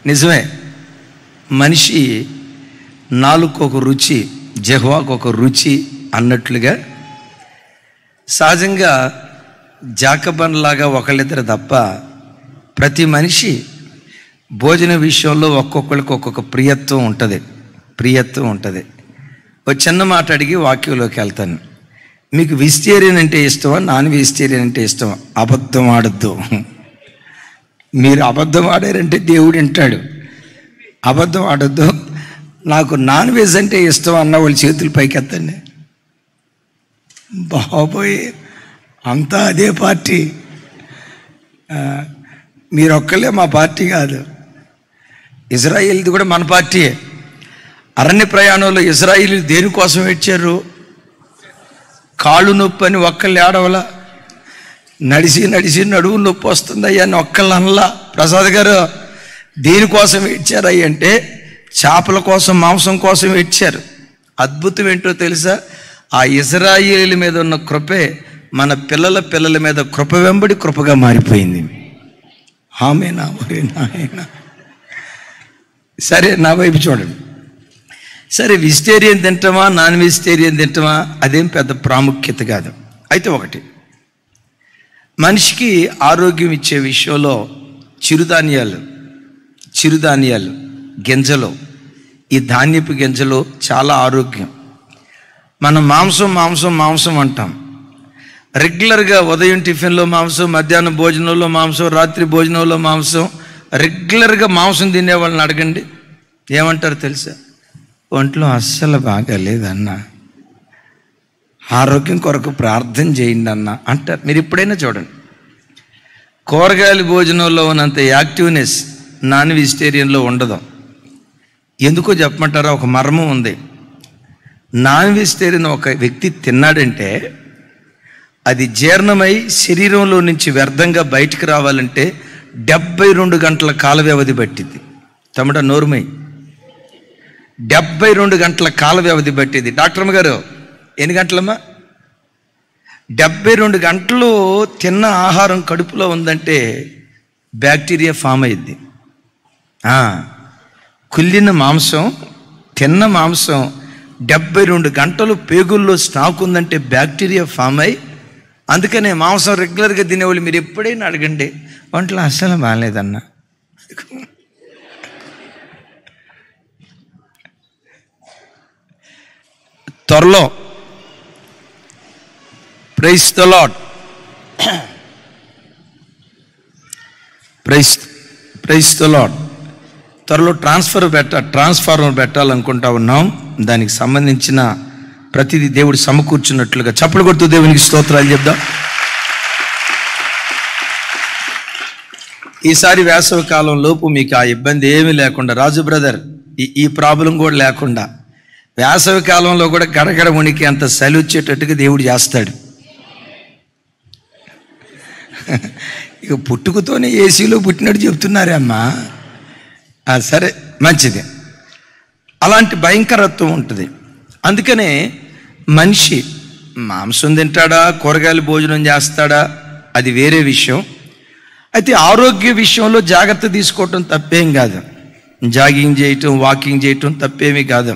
నిజమే, మనిషి నాలుగుకు ఒక రుచి, జెహ్వాకు ఒక రుచి అన్నట్లుగా సహజంగా జాకబన్లాగా ఒకళ్ళిద్దరు తప్ప ప్రతి మనిషి భోజన విషయంలో ఒక్కొక్కరికి ఒక్కొక్క ప్రియత్వం ఉంటుంది. ఒక చిన్న మాట అడిగి వాక్యంలోకి వెళ్తాను. మీకు వెజిటేరియన్ అంటే ఇష్టమా, నాన్ వెజిటేరియన్ అంటే ఇష్టమా? అబద్ధం ఆడద్దు. మీరు అబద్ధం ఆడారంటే దేవుడు వింటాడు. అబద్ధం ఆడద్దు. నాకు నాన్ వెజ్ అంటే ఇష్టం అన్న వాళ్ళు చేతులు పైకెత్తండి. బాబోయ్, అంతా అదే పార్టీ. మీరు ఒక్కలే మా పార్టీ కాదు, ఇజ్రాయిల్ది కూడా మన పార్టీయే. అరణ్య ప్రయాణంలో ఇజ్రాయిల్ దేనికోసం వచ్చారు? కాళ్ళు నొప్పి అని ఒక్కళ్ళు ఏడవలా, నడిచి నడువు నొప్పి వస్తుందయ్యా అని ఒక్కళ్ళు అనలా. ప్రసాద్ గారు దేనికోసం ఇచ్చారయ్య అంటే చేపల కోసం, మాంసం కోసం ఇచ్చారు. అద్భుతం ఏంటో తెలుసా? ఆ ఇజ్రాయేలు మీద ఉన్న కృపే మన పిల్లల మీద కృప వెంబడి కృపగా మారిపోయింది. ఆమేనా? మరి నాయనా, సరే నా వైపు చూడండి. సరే, వెజిటేరియన్ తింటామా, నాన్ వెజిటేరియన్ తింటామా, అదేం పెద్ద ప్రాముఖ్యత కాదు. అయితే ఒకటి, మనిషికి ఆరోగ్యం ఇచ్చే విషయంలో చిరుధాన్యాలు గింజలు, ఈ ధాన్యపు గింజలు చాలా ఆరోగ్యం. మనం మాంసం అంటాం. రెగ్యులర్గా ఉదయం టిఫిన్లో మాంసం, మధ్యాహ్నం భోజనంలో మాంసం, రాత్రి భోజనంలో మాంసం, రెగ్యులర్గా మాంసం తినే వాళ్ళని అడగండి, ఏమంటారు తెలుసా? ఒంట్లో అస్సలు బాగాలేదన్న, ఆరోగ్యం కొరకు ప్రార్థన చేయండి అన్న అంటారు. మీరు ఎప్పుడైనా చూడండి, కూరగాయల భోజనంలో ఉన్నంత యాక్టివ్నెస్ నాన్ వెజిటేరియన్లో ఉండదు. ఎందుకో చెప్పమంటారా? ఒక మర్మం ఉంది. నాన్ వెజిటేరియన్ ఒక వ్యక్తి తిన్నాడంటే అది జీర్ణమై శరీరంలో నుంచి వ్యర్థంగా బయటికి రావాలంటే 72 గంటల కాల వ్యవధి పట్టింది. తమ్ముడ నోరుమై, 72 గంటల కాల వ్యవధి పట్టింది. డాక్టర్ గారు ఎన్ని గంటలమ్మా? 72 గంటలు తిన్న ఆహారం కడుపులో ఉందంటే బ్యాక్టీరియా ఫామ్ అయ్యింది. కుళ్ళిన మాంసం, తిన్న మాంసం 72 గంటలు పేగుల్లో స్టాక్ ఉందంటే బ్యాక్టీరియా ఫామ్ అయ్యి, అందుకనే మాంసం రెగ్యులర్గా తినేవాళ్ళు మీరు ఎప్పుడైనా అడగండి, ఒంట్లో అస్సలు బాగాలేదన్న. త్వరలో praise the lord, praise the lord. త్వరలో ట్రాన్స్ఫార్మర్ పెట్టాలనుకుంటా ఉన్నాం. దానికి సంబంధించిన ప్రతిదీ దేవుడు సమకూర్చున్నట్లుగా చప్పలు కొడుతూ దేవునికి స్తోత్రాలు చెప్దాం. ఈసారి వేసవి కాలం లోపు మీకు ఆ ఇబ్బంది ఏమీ లేకుండా, రాజు బ్రదర్ ఈ ప్రాబ్లం కూడా లేకుండా వేసవి కాలంలో కూడా గడగడ ఉనికి అంత చలి వచ్చేటట్టుగా దేవుడు చేస్తాడు. ఇక పుట్టుకతోనే ఏసీలో పుట్టినట్టు చెప్తున్నారే అమ్మా. సరే, మంచిది. అలాంటి భయంకరత్వం ఉంటుంది. అందుకనే మనిషి మాంసం తింటాడా, కూరగాయలు భోజనం చేస్తాడా, అది వేరే విషయం. అయితే ఆరోగ్య విషయంలో జాగ్రత్త తీసుకోవటం తప్పేం కాదు. జాగింగ్ చేయటం, వాకింగ్ చేయటం తప్పేమీ కాదు.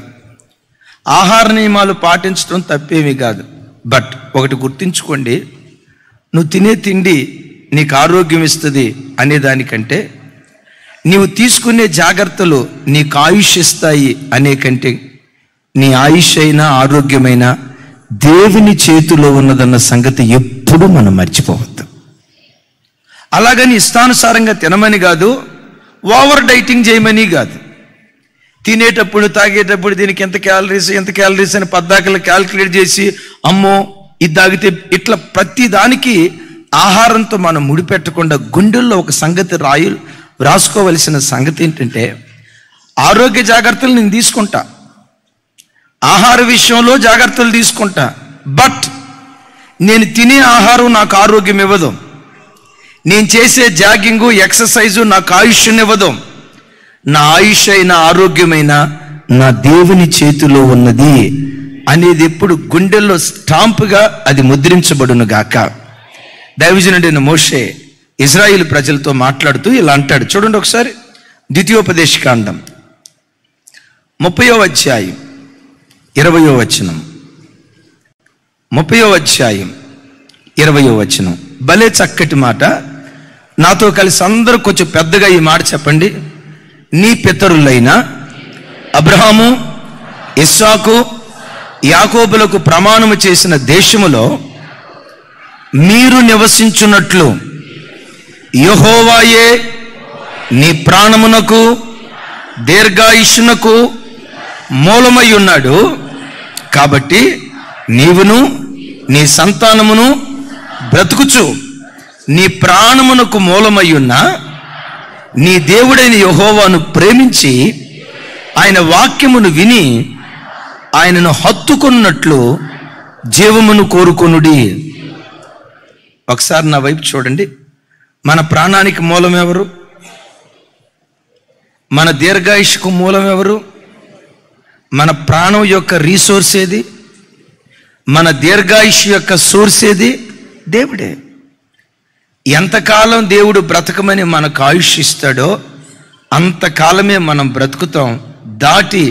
ఆహార నియమాలు పాటించడం తప్పేమీ కాదు. బట్ ఒకటి గుర్తుంచుకోండి, నువ్వు తినే తిండి నీకు ఆరోగ్యం ఇస్తుంది అనే దానికంటే నీవు తీసుకునే జాగ్రత్తలు నీకు ఆయుష్ ఇస్తాయి అనే కంటే నీ ఆయుష్ అయినా ఆరోగ్యమైనా దేవుని చేతిలో ఉన్నదన్న సంగతి ఎప్పుడూ మనం మర్చిపోవద్దు. అలాగని ఇష్టానుసారంగా తినమని కాదు, ఓవర్ డైటింగ్ చేయమని కాదు. తినేటప్పుడు తాగేటప్పుడు దీనికి ఎంత క్యాలరీస్ అని పద్దాకలు క్యాల్కులేట్ చేసి అమ్మో ఇది తాగితే ఇట్లా ప్రతి దానికి ఆహారంతో మనం ముడిపెట్టకుండా గుండెల్లో ఒక సంగతి రాసుకోవలసిన సంగతి ఏంటంటే, ఆరోగ్య జాగ్రత్తలు నేను తీసుకుంటా, ఆహార విషయంలో జాగ్రత్తలు తీసుకుంటా, బట్ నేను తినే ఆహారం నాకు ఆరోగ్యం ఇవ్వదు, నేను చేసే జాగింగు ఎక్సర్సైజు నాకు ఆయుష్నివ్వదు. నా ఆయుష్ అయినా ఆరోగ్యమైన నా దేవుని చేతిలో ఉన్నది అనేది ఎప్పుడు గుండెల్లో స్టాంపుగా అది ముద్రించబడును గాక. దైవజనుడైన మోషే ఇజ్రాయిల్ ప్రజలతో మాట్లాడుతూ ఇలా అంటాడు. చూడండి ఒకసారి ద్వితీయోపదేశకాండం 30వ అధ్యాయం 20వ వచనం. 30వ అధ్యాయం 20వ వచనం. భలే చక్కటి మాట. నాతో కలిసి అందరూ కొంచెం పెద్దగా ఈ మాట చెప్పండి. నీ పితరులైన అబ్రహాము, ఇస్సాకు, యాకోబులకు ప్రమాణము చేసిన దేశములో మీరు నివసించున్నట్లు యెహోవాయే నీ ప్రాణమునకు దీర్ఘాయుష్యునకు మూలమై ఉన్నాడు. కాబట్టి నీవును నీ సంతానమును బ్రతుకుచు నీ ప్రాణమునకు మూలమై ఉన్న నీ దేవుడైన యెహోవాను ప్రేమించి ఆయన వాక్యమును విని ఆయనను హత్తుకున్నట్లు జీవమును కోరుకొనుడి. ఒకసారి నా వైపు చూడండి. మన ప్రాణానికి మూలం ఎవరు? మన దీర్ఘాయుష్కు మూలం ఎవరు? మన ప్రాణం యొక్క రీసోర్స్ ఏది? మన దీర్ఘాయుష్ యొక్క సోర్స్ ఏది? దేవుడే. ఎంతకాలం దేవుడు బ్రతకమని మనకు ఆయుష్ ఇస్తాడో అంతకాలమే మనం బ్రతుకుతాం. దాటి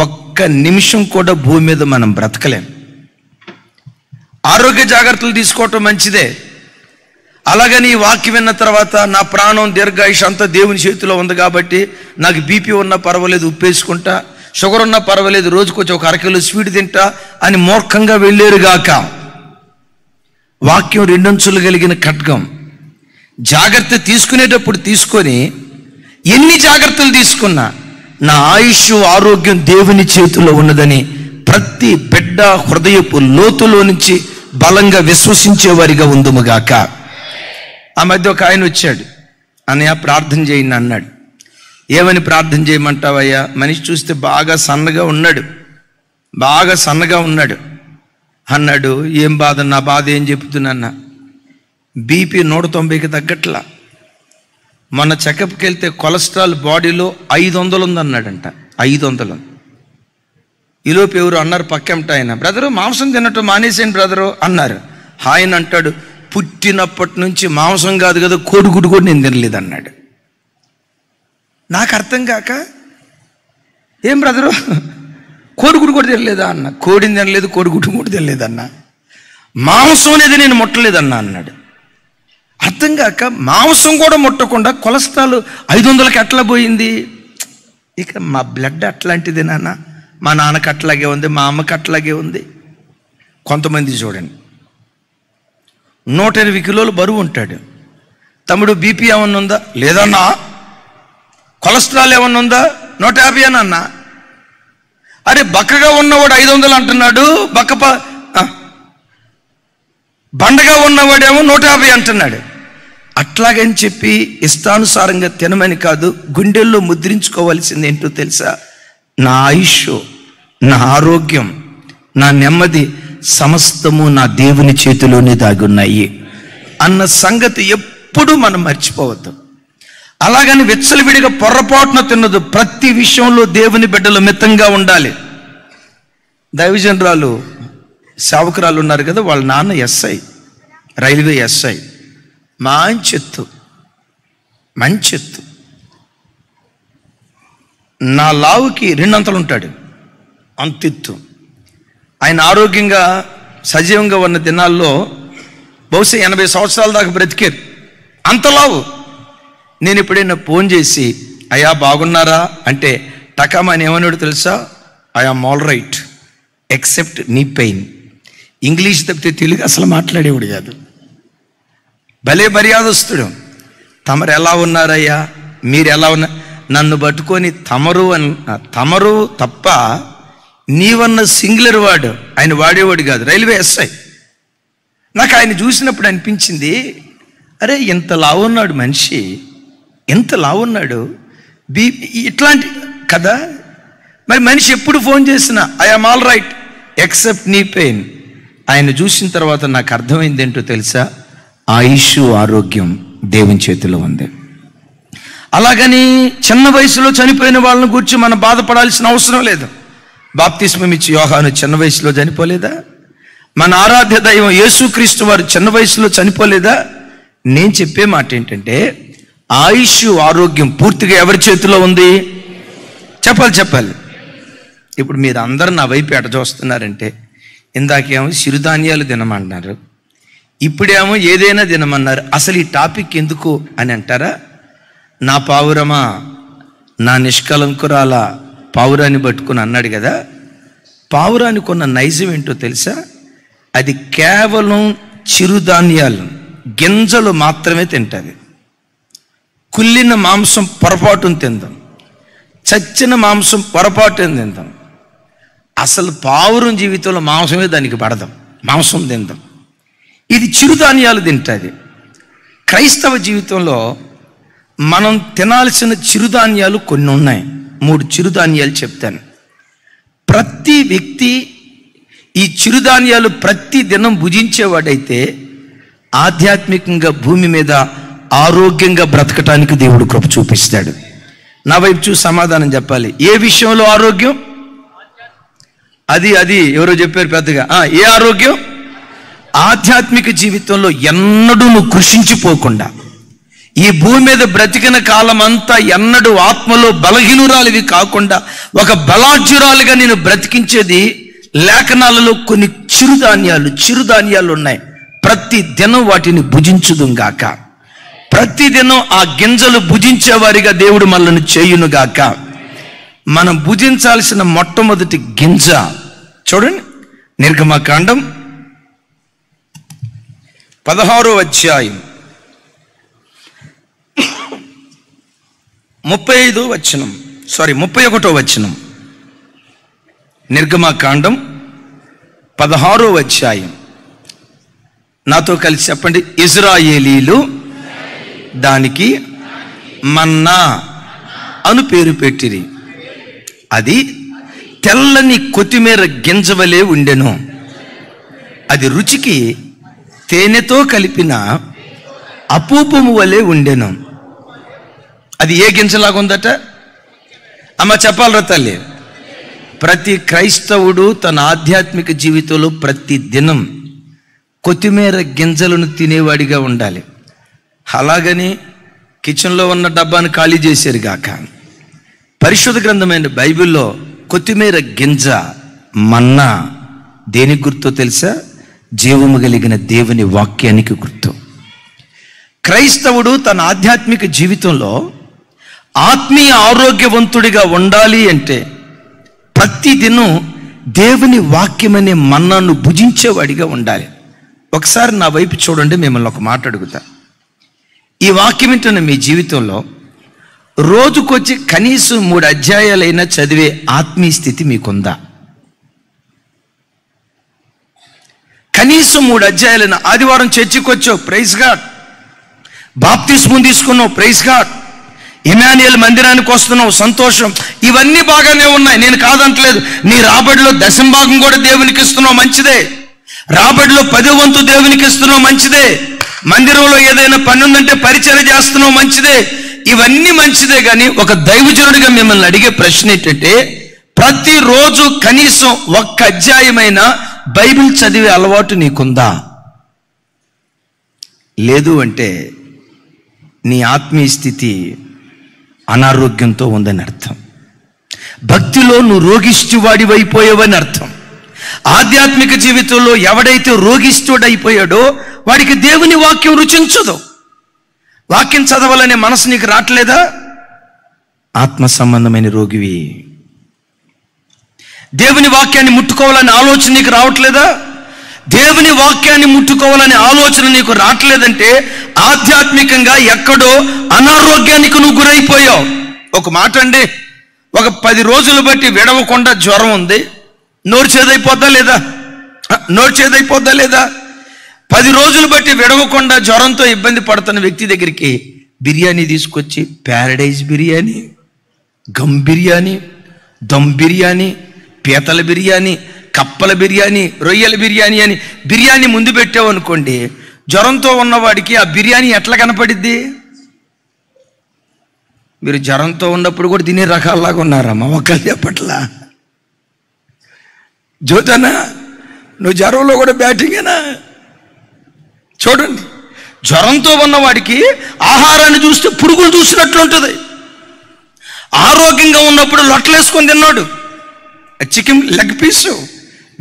ఒక్క నిమిషం కూడా భూమి మీద మనం బ్రతకలేం. ఆరోగ్య జాగ్రత్తలు తీసుకోవటం మంచిదే. అలాగని ఈ వాక్యం విన్న తర్వాత నా ప్రాణం దీర్ఘాయుష్ అంతా దేవుని చేతిలో ఉంది కాబట్టి నాకు బీపీ ఉన్నా పర్వాలేదు, ఉప్పేసుకుంటా, షుగర్ ఉన్నా పర్వాలేదు, రోజుకొచ్చి ఒక అరకిలో స్వీట్ తింటా అని మూర్ఖంగా వెళ్ళేరుగాక. వాక్యం రెండంచులు కలిగిన ఖడ్గం. జాగ్రత్త తీసుకునేటప్పుడు తీసుకొని ఎన్ని జాగ్రత్తలు తీసుకున్నా నా ఆయుష్ ఆరోగ్యం దేవుని చేతిలో ఉన్నదని ప్రతి బిడ్డ హృదయపు లోతులో నుంచి బలంగా విశ్వసించేవారిగా ఉందుముగాక. ఆ మధ్య ఒక ఆయన వచ్చాడు. అన్నయ్య ప్రార్థన చేయండి అన్నాడు. ఏమని ప్రార్థన చేయమంటావయ్యా? మనిషి చూస్తే బాగా సన్నగా ఉన్నాడు, బాగా సన్నగా ఉన్నాడు అన్నాడు. ఏం బాధ? నా బాధ ఏం చెప్తున్నా? బీపీ 190కి తగ్గట్లా. మొన్న చెకప్కి వెళ్తే కొలెస్ట్రాల్ బాడీలో 500 ఉందన్నాడంట. 500. ఈలోపు ఎవరు అన్నారు పక్కెంట ఆయన, బ్రదరు మాంసం తినటం మానేసేయండి బ్రదరు అన్నారు. ఆయన అంటాడు, పుట్టినప్పటి నుంచి మాంసం కాదు కదా కోడిగుడ్డు కూడా నేను తినలేదు అన్నాడు. నాకు అర్థం కాక, ఏం బ్రదరు కోడిగుడ్డు కూడా తినలేదా అన్న. కోడిని తినలేదు, కోడిగుడ్డు కూడా తినలేదన్నా. మాంసం అనేది నేను ముట్టలేదన్నా అన్నాడు. అర్థం కాక మాంసం కూడా ముట్టకుండా కొలెస్ట్రాల్ 500కి ఎట్లా పోయింది? ఇక మా బ్లడ్ అట్లాంటిది నాన్న, మా నాన్నకి అట్లాగే ఉంది, మా అమ్మకి అట్లాగే ఉంది. కొంతమంది చూడండి 120 కిలోలు బరువు ఉంటాడు. తమ్ముడు బీపీ ఏమన్నా ఉందా? లేదన్నా. కొలెస్ట్రాల్ ఏమన్నా ఉందా? 150 అన్నా. అరే బక్కగా ఉన్నవాడు 500 అంటున్నాడు, బండగా ఉన్నవాడేమో 150 అంటున్నాడు. అట్లాగని చెప్పి ఇష్టానుసారంగా తినమని కాదు, గుండెల్లో ముద్రించుకోవాల్సింది ఏంటో తెలుసా? నా ఆయుష్, నా ఆరోగ్యం, నా నెమ్మది సమస్తము నా దేవుని చేతిలోనే దాగున్నాయి అన్న సంగతి ఎప్పుడూ మనం మర్చిపోవద్దు. అలాగని విచ్చలవిడిగా పొర్రపాటున తిన్నదు. ప్రతి విషయంలో దేవుని బిడ్డలు మితంగా ఉండాలి. దైవజనరాలు సేవకురాలు ఉన్నారు కదా, వాళ్ళ నాన్న ఎస్ఐ, రైల్వే ఎస్ఐ. మంచెత్తు నా లావుకి 2 అంతలు ఉంటాడు, అంతెత్తు. ఆయన ఆరోగ్యంగా సజీవంగా ఉన్న దినాల్లో బహుశా 80 సంవత్సరాల దాకా బ్రతికారు. అంతలావు. నేను ఎప్పుడైనా ఫోన్ చేసి అయ్యా బాగున్నారా అంటే టకామని ఏమన్నాడు తెలుసా? I am all right except knee pain. English తప్పితే తెలుగు అసలు మాట్లాడేవాడు కాదు. భలే మర్యాదస్తుడు. తమరు ఎలా ఉన్నారయ్యా, మీరు ఎలా ఉన్నా, నన్ను పట్టుకొని తమరు తప్ప నీవన్న సింగులర్ వాడు ఆయన వాడేవాడు కాదు. Railway SI. నాకు ఆయన చూసినప్పుడు అనిపించింది, అరే ఎంత లావున్నాడు మనిషి, ఎంత లావున్నాడు, ఇట్లాంటి కదా. మరి మనిషి ఎప్పుడు ఫోన్ చేసినా I am all right except knee pain. ఆయన చూసిన తర్వాత నాకు అర్థమైంది ఏంటో తెలుసా? ఆయుష్ ఆరోగ్యం దేవుని చేతిలో ఉంది. అలాగని చిన్న వయసులో చనిపోయిన వాళ్ళని గురించి మనం బాధపడాల్సిన అవసరం లేదు. బాప్తిస్మం ఇచ్చి యోహాను చిన్న వయసులో చనిపోలేదా? మన ఆరాధ్య దైవం యేసుక్రీస్తు వారు చిన్న వయసులో చనిపోలేదా? నేను చెప్పే మాట ఏంటంటే ఆయుష్, ఆరోగ్యం పూర్తిగా ఎవరి చేతిలో ఉంది? చెప్పాలి. ఇప్పుడు మీరు అందరూ నా వైపు ఎట చూస్తున్నారంటే, ఇందాకేమో చిరుధాన్యాలు తినమన్నారు, ఇప్పుడేమో ఏదైనా తినమన్నారు. అసలు ఈ టాపిక్ ఎందుకు అని అంటారా? నా పావురమా, నా నిష్కలంకురాల పావురాన్ని పట్టుకుని అన్నాడు కదా. పావురానికి ఉన్న నైజం ఏంటో తెలుసా? అది కేవలం చిరుధాన్యాలు, గింజలు మాత్రమే తింటుంది. కుళ్ళిన మాంసం పొరపాటును తిందాం, చచ్చిన మాంసం పొరపాటును తిందాం. అసలు పావురం జీవితంలో మాంసమే దానికి పడదాం, మాంసం తిందాం. ఇది చిరుధాన్యాలు తింటుంది. క్రైస్తవ జీవితంలో మనం తినాల్సిన చిరుధాన్యాలు కొన్ని ఉన్నాయి. 3 చిరుధాన్యాలు చెప్తాను. ప్రతి వ్యక్తి ఈ చిరుధాన్యాలు ప్రతి దినం భుజించేవాడైతే ఆధ్యాత్మికంగా భూమి మీద ఆరోగ్యంగా బ్రతకటానికి దేవుడు కృప చూపిస్తాడు. నా వైపు చూసి సమాధానం చెప్పాలి. ఏ విషయంలో ఆరోగ్యం? అది ఎవరో చెప్పారు పెద్దగా. ఏ ఆరోగ్యం? ఆధ్యాత్మిక జీవితంలో ఎన్నడూ నువ్వు కృషించిపోకుండా, ఈ భూమి మీద బ్రతికిన కాలం అంతా ఎన్నడూ ఆత్మలో బలహీనురాలివి కాకుండా ఒక బలాఢ్యురాలుగా నేను బ్రతికించేది లేఖనాలలో కొన్ని చిరుధాన్యాలు ఉన్నాయి. ప్రతి దినం వాటిని భుజించుదుగాక. ప్రతి దినం ఆ గింజలు భుజించేవారిగా దేవుడు మనల్ని చేయునుగాక. మనం భుజించాల్సిన మొట్టమొదటి గింజ చూడండి, నిర్గమకాండం 16వ అధ్యాయం 31వ వచనం. నిర్గమకాండం 16వ అధ్యాయం. నాతో కలిసి చెప్పండి. ఇజ్రాయేలీలు దానికి మన్నా అను పేరు పెట్టిరి. అది తెల్లని కొత్తిమీర గింజవలే ఉండెను. అది రుచికి తేనెతో కలిపిన అపూపము వలె ఉండెను. అది ఏ గింజలాగా ఉందట? అమ్మ చెప్పాలరా తల్లి. ప్రతి క్రైస్తవుడు తన ఆధ్యాత్మిక జీవితంలో ప్రతి దినం కొత్తిమీర గింజలను తినేవాడిగా ఉండాలి. అలాగని కిచెన్లో ఉన్న డబ్బాను ఖాళీ చేశారు గాక. పరిశుద్ధ గ్రంథమైన బైబిల్లో కొత్తిమీర గింజ మన్నా దేనికి గుర్తో తెలుసా? జీవము కలిగిన దేవుని వాక్యానికి గుర్తు. క్రైస్తవుడు తన ఆధ్యాత్మిక జీవితంలో ఆత్మీయ ఆరోగ్యవంతుడిగా ఉండాలి అంటే ప్రతిదినం దేవుని వాక్యం అనే మన్నాను భుజించేవాడిగా ఉండాలి. ఒకసారి నా వైపు చూడండి, మిమ్మల్ని ఒక మాట అడుగుతా. ఈ వాక్యం వింటున్న మీ జీవితంలో రోజుకొచ్చి కనీసం 3 అధ్యాయాలైనా చదివే ఆత్మీయ స్థితి మీకుందా? కనీసం 3 అధ్యాయాలైనా. ఆదివారం చర్చికి వచ్చావు, ప్రైజ్ గాడ్. బాప్తిస్మం తీసుకున్నావు, ప్రైజ్ గాడ్. ఇమాన్యుయేల్ మందిరానికి వస్తున్నావు, సంతోషం. ఇవన్నీ బాగానే ఉన్నాయి, నేను కాదంటలేదు. నీ రాబడిలో 10వ భాగం కూడా దేవునికి ఇస్తున్నావు, మంచిదే. రాబడిలో 10వ వంతు దేవునికి ఇస్తున్నావు, మంచిదే. మందిరంలో ఏదైనా పని ఉందంటే పరిచర్య చేస్తున్నావు, మంచిదే. ఇవన్నీ మంచిదే. కానీ ఒక దైవజనుడిగా మిమ్మల్ని అడిగే ప్రశ్న ఏంటంటే, ప్రతిరోజు కనీసం 1 అధ్యాయమైన బైబిల్ చదివే అలవాటు నీకుందా? లేదు అంటే నీ ఆత్మీయ స్థితి అనారోగ్యంతో ఉందని అర్థం. భక్తిలో నువ్వు రోగిష్టివాడివైపోయావని అర్థం. ఆధ్యాత్మిక జీవితంలో ఎవడైతే రోగిష్ఠుడైపోయాడో వాడికి దేవుని వాక్యం రుచించదు. వాక్యం చదవాలనే మనసు నీకు రావట్లేదా? ఆత్మ సంబంధమైన రోగివి. దేవుని వాక్యాన్ని ముట్టుకోవాలనే ఆలోచన నీకు రావట్లేదా? దేవుని వాక్యాన్ని ముట్టుకోవాలనే ఆలోచన నీకు రావట్లేదంటే ఆధ్యాత్మికంగా ఎక్కడో అనారోగ్యానికి నువ్వు గురైపోయావు. ఒక మాట అండి, ఒక 10 రోజులు బట్టి విడవకుండా జ్వరం ఉంది, నోరు చేదైపోద్దా లేదా? 10 రోజులు బట్టి విడవకుండా జ్వరంతో ఇబ్బంది పడుతున్న వ్యక్తి దగ్గరికి బిర్యానీ తీసుకొచ్చి ప్యారడైజ్ బిర్యానీ, గమ్ బిర్యానీ, దమ్ బిర్యానీ, పీతల బిర్యానీ, కప్పల బిర్యానీ, రొయ్యల బిర్యానీ అని బిర్యానీ ముందు పెట్టావు అనుకోండి, జ్వరంతో ఉన్నవాడికి ఆ బిర్యానీ ఎట్లా కనపడిద్ది? మీరు జ్వరంతో ఉన్నప్పుడు కూడా తినే రకాల్లాగా ఉన్నారమ్మా, ఒక్కళ్ళు చెప్పట్లా. జ్యోతనా, నువ్వు జ్వరంలో కూడా బ్యాటింగేనా? చూడండి, జ్వరంతో ఉన్నవాడికి ఆహారాన్ని చూస్తే పురుగులు చూసినట్లుంటుంది. ఆరోగ్యంగా ఉన్నప్పుడు లొట్టలేసుకొని తిన్నాడు, chicken leg piece,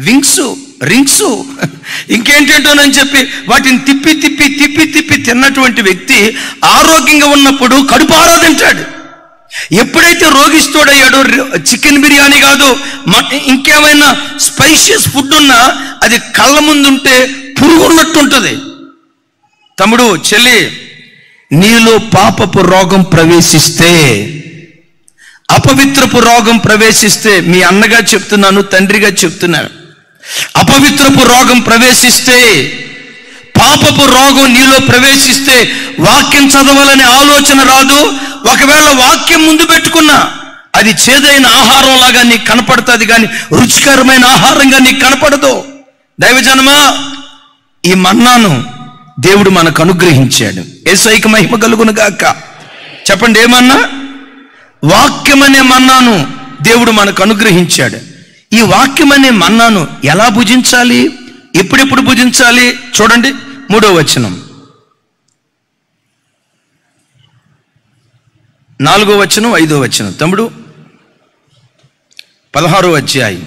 wings, rings, ఇంకేంటేంటోనని చెప్పి వాటిని తిప్పి తిప్పి తిప్పి తిప్పి తిన్నటువంటి వ్యక్తి ఆరోగ్యంగా ఉన్నప్పుడు కడుపారా తింటాడు. ఎప్పుడైతే రోగిస్తోడయ్యాడో చికెన్ బిర్యానీ కాదు, ఇంకేమైనా స్పైషియస్ ఫుడ్ ఉన్నా అది కళ్ళ ముందుంటే పురుగున్నట్టుంటుంది. తమ్ముడు, చెల్లి, నీలో పాపపు రోగం ప్రవేశిస్తే, అపవిత్రపు రోగం ప్రవేశిస్తే, మీ అన్నగా చెప్తున్నాను, తండ్రిగా చెప్తున్నాను, అపవిత్రపు రోగం ప్రవేశిస్తే, పాపపు రోగం నీలో ప్రవేశిస్తే వాక్యం చదవాలనే ఆలోచన రాదు. ఒకవేళ వాక్యం ముందు పెట్టుకున్నా అది చేదైన ఆహారం లాగా నీకు కనపడుతుంది, కానీ రుచికరమైన ఆహారంగా నీకు కనపడదు. దైవజనమా, ఈ మన్నాను దేవుడు మనకు అనుగ్రహించాడు. యేసయ్యకి మహిమ కలుగును గాక. చెప్పండి, ఏమన్నా? వాక్యం అనే మన్నాను దేవుడు మనకు అనుగ్రహించాడు. ఈ వాక్యం అనే మన్నాను ఎలా భుజించాలి, ఎప్పుడెప్పుడు భుజించాలి? చూడండి 3వ వచనం, 4వ వచనం, 5వ వచనం. తమ్ముడు, 16వ అధ్యాయం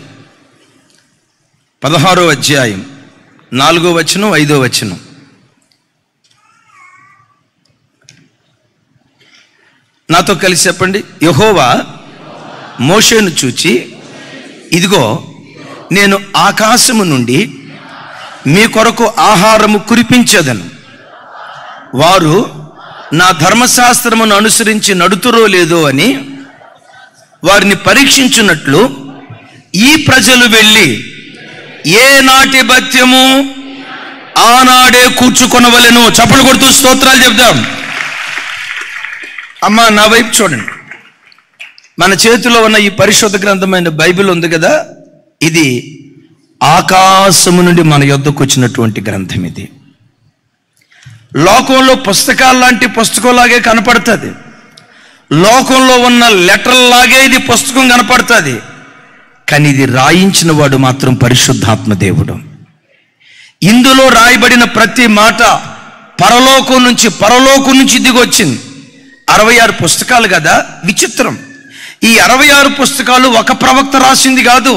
4వ వచనం, 5వ వచనం. నాతో కలిసి చెప్పండి. యెహోవా మోషేను చూచి, ఇదిగో నేను ఆకాశము నుండి మీ కొరకు ఆహారము కురిపించేదను, వారు నా ధర్మశాస్త్రమును అనుసరించి నడుతురో లేదో అని వారిని పరీక్షించున్నట్లు ఈ ప్రజలు వెళ్ళి ఏ నాటి భత్యము ఆనాడే కూర్చుకొనవలెను. చప్పలు కొడుతూ స్తోత్రాలు చెప్దాం. అమ్మా, నా వైపు చూడండి. మన చేతిలో ఉన్న ఈ పరిశుద్ధ గ్రంథమైన బైబిల్ ఉంది కదా, ఇది ఆకాశము నుండి మన యొద్దకు వచ్చినటువంటి గ్రంథం. ఇది లోకంలో పుస్తకాలు లాంటి పుస్తకంలాగే కనపడుతుంది, లోకంలో ఉన్న లెటర్లాగే ఇది పుస్తకం కనపడుతుంది, కానీ ఇది రాయించిన వాడు మాత్రం పరిశుద్ధాత్మ దేవుడు. ఇందులో రాయబడిన ప్రతి మాట పరలోకం నుంచి దిగొచ్చింది. 66 పుస్తకాలు కదా. విచిత్రం, ఈ 66 పుస్తకాలు ఒక ప్రవక్త రాసింది కాదు,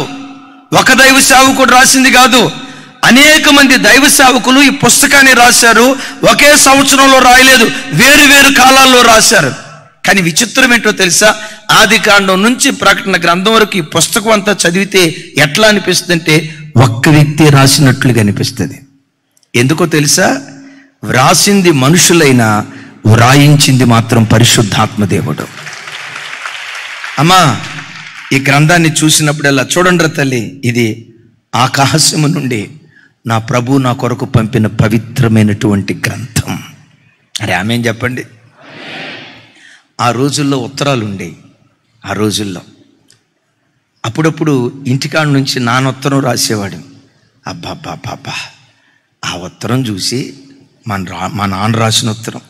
ఒక దైవ సేవకుడు రాసింది కాదు. అనేక మంది దైవ సేవకులు ఈ పుస్తకాన్ని రాశారు. ఒకే సంవత్సరంలో రాయలేదు, వేరు వేరు కాలాల్లో రాశారు. కానీ విచిత్రం ఏంటో తెలుసా? ఆది కాండం నుంచి ప్రకటన గ్రంథం వరకు ఈ పుస్తకం అంతా చదివితే ఎట్లా అనిపిస్తుంది అంటే ఒక్క వ్యక్తి రాసినట్లుగా అనిపిస్తుంది. ఎందుకో తెలుసా? వ్రాసింది మనుషులైనా వ్రాయించింది మాత్రం పరిశుద్ధాత్మ దేవుడు. అమ్మా, ఈ గ్రంథాన్ని చూసినప్పుడల్లా చూడండి తల్లి, ఇది ఆకాశము నుండి నా ప్రభు నా కొరకు పంపిన పవిత్రమైనటువంటి గ్రంథం. అరే ఆమేన్ చెప్పండి. ఆ రోజుల్లో ఉత్తరాలు ఉండేవి. ఆ రోజుల్లో అప్పుడప్పుడు ఇంటికాడ నుంచి నాన్న ఉత్తరం రాసేవాడు. అబ్బాబ్బాబ్బా, ఆ ఉత్తరం చూసి మా నాన్న రాసిన ఉత్తరం,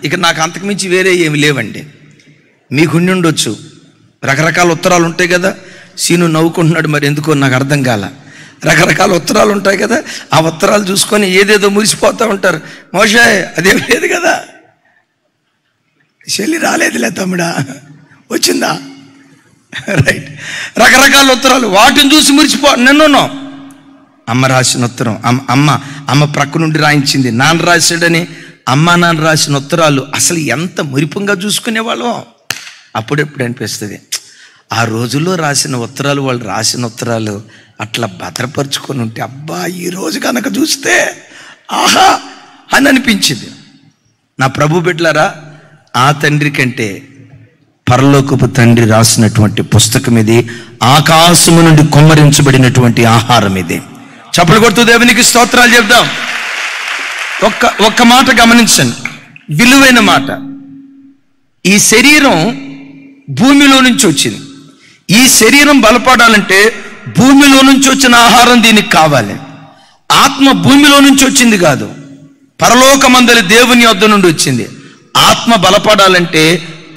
ఇక నాకు అంతకుమించి వేరే ఏమి లేవండి. మీకు ఉండి ఉండొచ్చు, రకరకాల ఉత్తరాలు ఉంటాయి కదా. సీను నవ్వుకుంటున్నాడు, మరి ఎందుకో నాకు అర్థం కాల. రకరకాల ఉత్తరాలు ఉంటాయి కదా, ఆ ఉత్తరాలు చూసుకొని ఏదేదో మురిసిపోతూ ఉంటారు. మోషే అదేం లేదు కదా, చెల్లి రాలేదులే తమ్ముడా, వచ్చిందా, రైట్. రకరకాల ఉత్తరాలు, వాటిని చూసి మురిసిపో. నిన్ను అమ్మ రాసిన ఉత్తరం, అమ్మ ప్రక్క నుండి రాయించింది, నాన్న రాశాడని అమ్మ నాన్న రాసిన ఉత్తరాలు అసలు ఎంత మురిపంగా చూసుకునేవాళ్ళం. అప్పుడెప్పుడు అనిపిస్తుంది, ఆ రోజుల్లో రాసిన ఉత్తరాలు, వాళ్ళు రాసిన ఉత్తరాలు అట్లా భద్రపరుచుకొని ఉంటే అబ్బా ఈ రోజు కనుక చూస్తే ఆహా అని అనిపించింది. నా ప్రభు బిడ్డలారా, ఆ తండ్రి కంటే పరలోకపు తండ్రి రాసినటువంటి పుస్తకం ఇది. ఆకాశము నుండి కుమ్మరించబడినటువంటి ఆహారం ఇది. చప్పలు కొడుతూ దేవునికి స్తోత్రాలు చెప్దాం. ఒక్క మాట గమనించండి, విలువైన మాట. ఈ శరీరం భూమిలో నుంచి వచ్చింది. ఈ శరీరం బలపడాలంటే భూమిలో నుంచి వచ్చిన ఆహారం దీనికి కావాలి. ఆత్మ భూమిలో నుంచి వచ్చింది కాదు, పరలోకమందలి దేవుని యొద్ద నుండి వచ్చింది. ఆత్మ బలపడాలంటే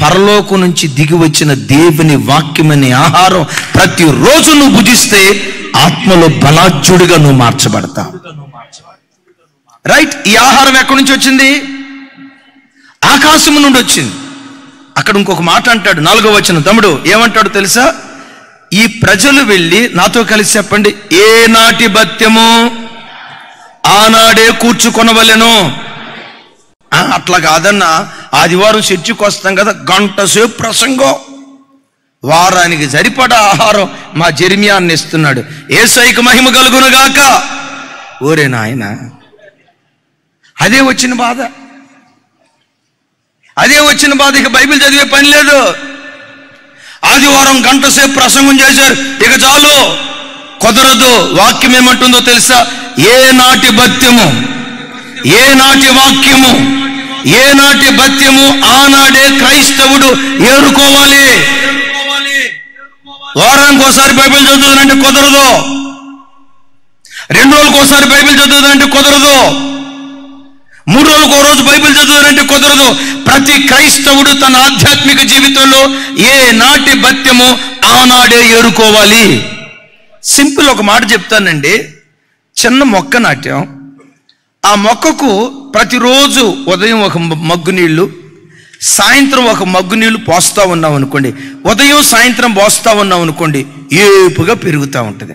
పరలోకం నుంచి దిగి వచ్చిన దేవుని వాక్యమనే ఆహారం ప్రతిరోజు నువ్వు భుజిస్తే ఆత్మలో బలాజ్యుడిగా నువ్వు మార్చబడతావు. రైట్. ఈ ఆహారం ఎక్కడి నుంచి వచ్చింది? ఆకాశము నుండి వచ్చింది. అక్కడ ఇంకొక మాట అంటాడు, 4వ వచనం. తమ్ముడు ఏమంటాడు తెలుసా? ఈ ప్రజలు వెళ్ళి, నాతో కలిసి చెప్పండి, ఏ నాటి భత్యము ఆనాడే కూర్చుకొనవలెను. అట్లా కాదన్నా, ఆదివారం చర్చికి వస్తాం కదా, గంట సేపు ప్రసంగం, వారానికి సరిపడా ఆహారం మా జెర్మియాని ఇస్తున్నాడు. యేసయ్యకు మహిమ కలుగునుగాక. ఓరే నాయన, అదే వచ్చిన బాధ, అదే వచ్చిన బాధ. ఇక బైబిల్ చదివే పని లేదు. ఆదివారం గంట సేపు ప్రసంగం చేశారు, ఇక చాలు, కుదరదు. వాక్యం ఏమంటుందో తెలుసా? ఏ నాటి భత్యము, ఏ నాటి వాక్యము, ఏ నాటి భత్యము ఆనాడే క్రైస్తవుడు ఏరుకోవాలి. వారానికి ఒకసారి బైబిల్ చదువుతుందంటే కుదరదు. 2 రోజులకు ఒకసారి బైబిల్ చదువుతుందంటే కుదరదు. 3 రోజులకు ఒక రోజు బైబిల్ చదువుతుందంటే కుదరదు. ప్రతి క్రైస్తవుడు తన ఆధ్యాత్మిక జీవితంలో ఏ నాటి భత్యము ఆనాడే ఏరుకోవాలి. సింపుల్ ఒక మాట చెప్తానండి. చిన్న మొక్క నాట్యం, ఆ మొక్కకు ప్రతిరోజు ఉదయం ఒక మగ్గు నీళ్లు, సాయంత్రం ఒక మగ్గు నీళ్లు పోస్తా ఉన్నాం అనుకోండి, ఉదయం సాయంత్రం పోస్తా ఉన్నాం అనుకోండి, ఏపుగా పెరుగుతూ ఉంటుంది.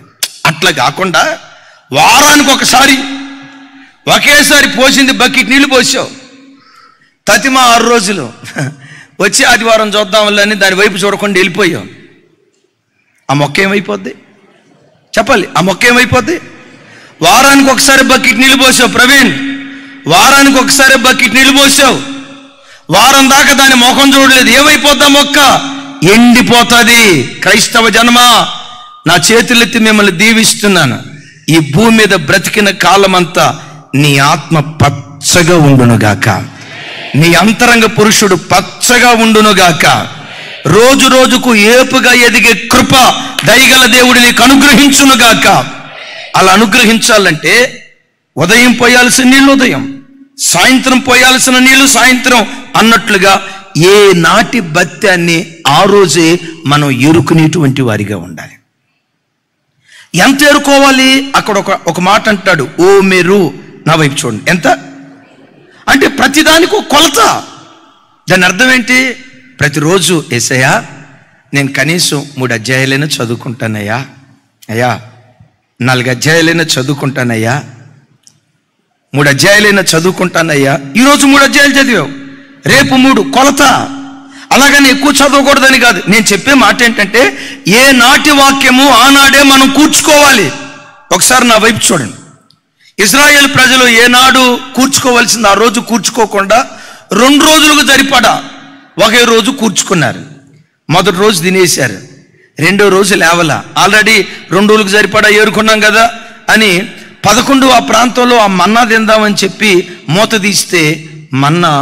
అట్లా కాకుండా వారానికి ఒకసారి ఒకేసారి పోసింది బకెట్ నీళ్లు పోసావు, తతిమ 6 రోజులు వచ్చి ఆదివారం చూద్దామని దాని వైపు చూడకుండా వెళ్ళిపోయాం. ఆ మొక్క ఏమైపోద్ది చెప్పాలి? ఆ మొక్క ఏమైపోద్ది? వారానికి ఒకసారి బకెట్ నీళ్లు పోసావు ప్రవీణ్, వారానికి ఒకసారి బకెట్ నీళ్లు పోసావు, వారం దాకా దాని ముఖం చూడలేదు, ఏమైపోద్దా మొక్క? ఎండిపోతుంది. క్రైస్తవ జన్మ, నా చేతులెత్తి మిమ్మల్ని దీవిస్తున్నాను. ఈ భూమి మీద బ్రతికిన కాలమంతా నీ ఆత్మ పచ్చగా ఉండునుగాక, నీ అంతరంగ పురుషుడు పచ్చగా ఉండునుగాక. రోజు రోజుకు ఏపుగా ఎదిగే కృప దయగల దేవుడి నీకు అనుగ్రహించునుగాక. అలా అనుగ్రహించాలంటే ఉదయం పోయాల్సిన నీళ్ళు ఉదయం, సాయంత్రం పోయాల్సిన నీళ్లు సాయంత్రం అన్నట్లుగా ఏ నాటి భత్యాన్ని ఆ రోజే మనం ఎరుకునేటువంటి వారిగా ఉండాలి. ఎంత ఎరుకోవాలి? అక్కడ ఒక మాట అంటాడు, ఓ మీరు. నా వైపు చూడండి. ఎంత అంటే ప్రతిదానికి ఒక కొలత. దాని అర్థం ఏంటి? ప్రతిరోజు యేసయ్యా నేను కనీసం 3 అధ్యాయాలైనా చదువుకుంటానయ్యా, అయ్యా 4 అధ్యాయాలైనా చదువుకుంటానయ్యా, 3 అధ్యాయాలైనా చదువుకుంటానయ్యా. ఈరోజు 3 అధ్యాయాలు చదివావు, రేపు 3, కొలత. అలాగని ఎక్కువ చదవకూడదని కాదు. నేను చెప్పే మాట ఏంటంటే, ఏ నాటి వాక్యము ఆనాడే మనం కూర్చుకోవాలి. ఒకసారి నా వైపు చూడండి. ఇశ్రాయేలు ప్రజలు ఏనాడు కూర్చుకోవాల్సింది ఆ రోజు కూర్చుకోకుండా 2 రోజులకు సరిపడా ఒకే రోజు కూర్చుకున్నారు. మొదటి రోజు తినేశారు, 2వ రోజు లేవల. ఆల్రెడీ 2 రోజులకు సరిపడా ఏరుకున్నాం కదా అని 11 ఆ ప్రాంతంలో ఆ మన్నా తిందామని చెప్పి మూత తీస్తే మన్నా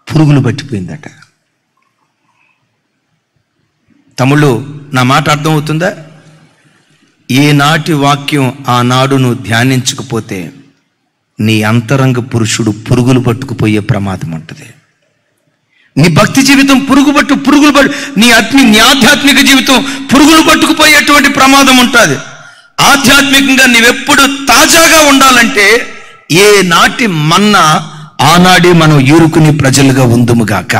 పురుగులు పట్టిపోయిందట. తమ్ముళ్ళు, నా మాట అర్థమవుతుందా? ఏ నాటి వాక్యం ఆనాడు నువ్వు ధ్యానించకపోతే నీ అంతరంగ పురుషుడు పురుగులు పట్టుకుపోయే ప్రమాదం ఉంటుంది. నీ భక్తి జీవితం పురుగులు పట్టు నీ ఆధ్యాత్మిక జీవితం పురుగులు పట్టుకుపోయేటువంటి ప్రమాదం ఉంటుంది. ఆధ్యాత్మికంగా నీవెప్పుడు తాజాగా ఉండాలంటే ఏ నాటి మన్నా ఆనాడే మనం ఏరుకుని ప్రజలుగా ఉందుముగాక.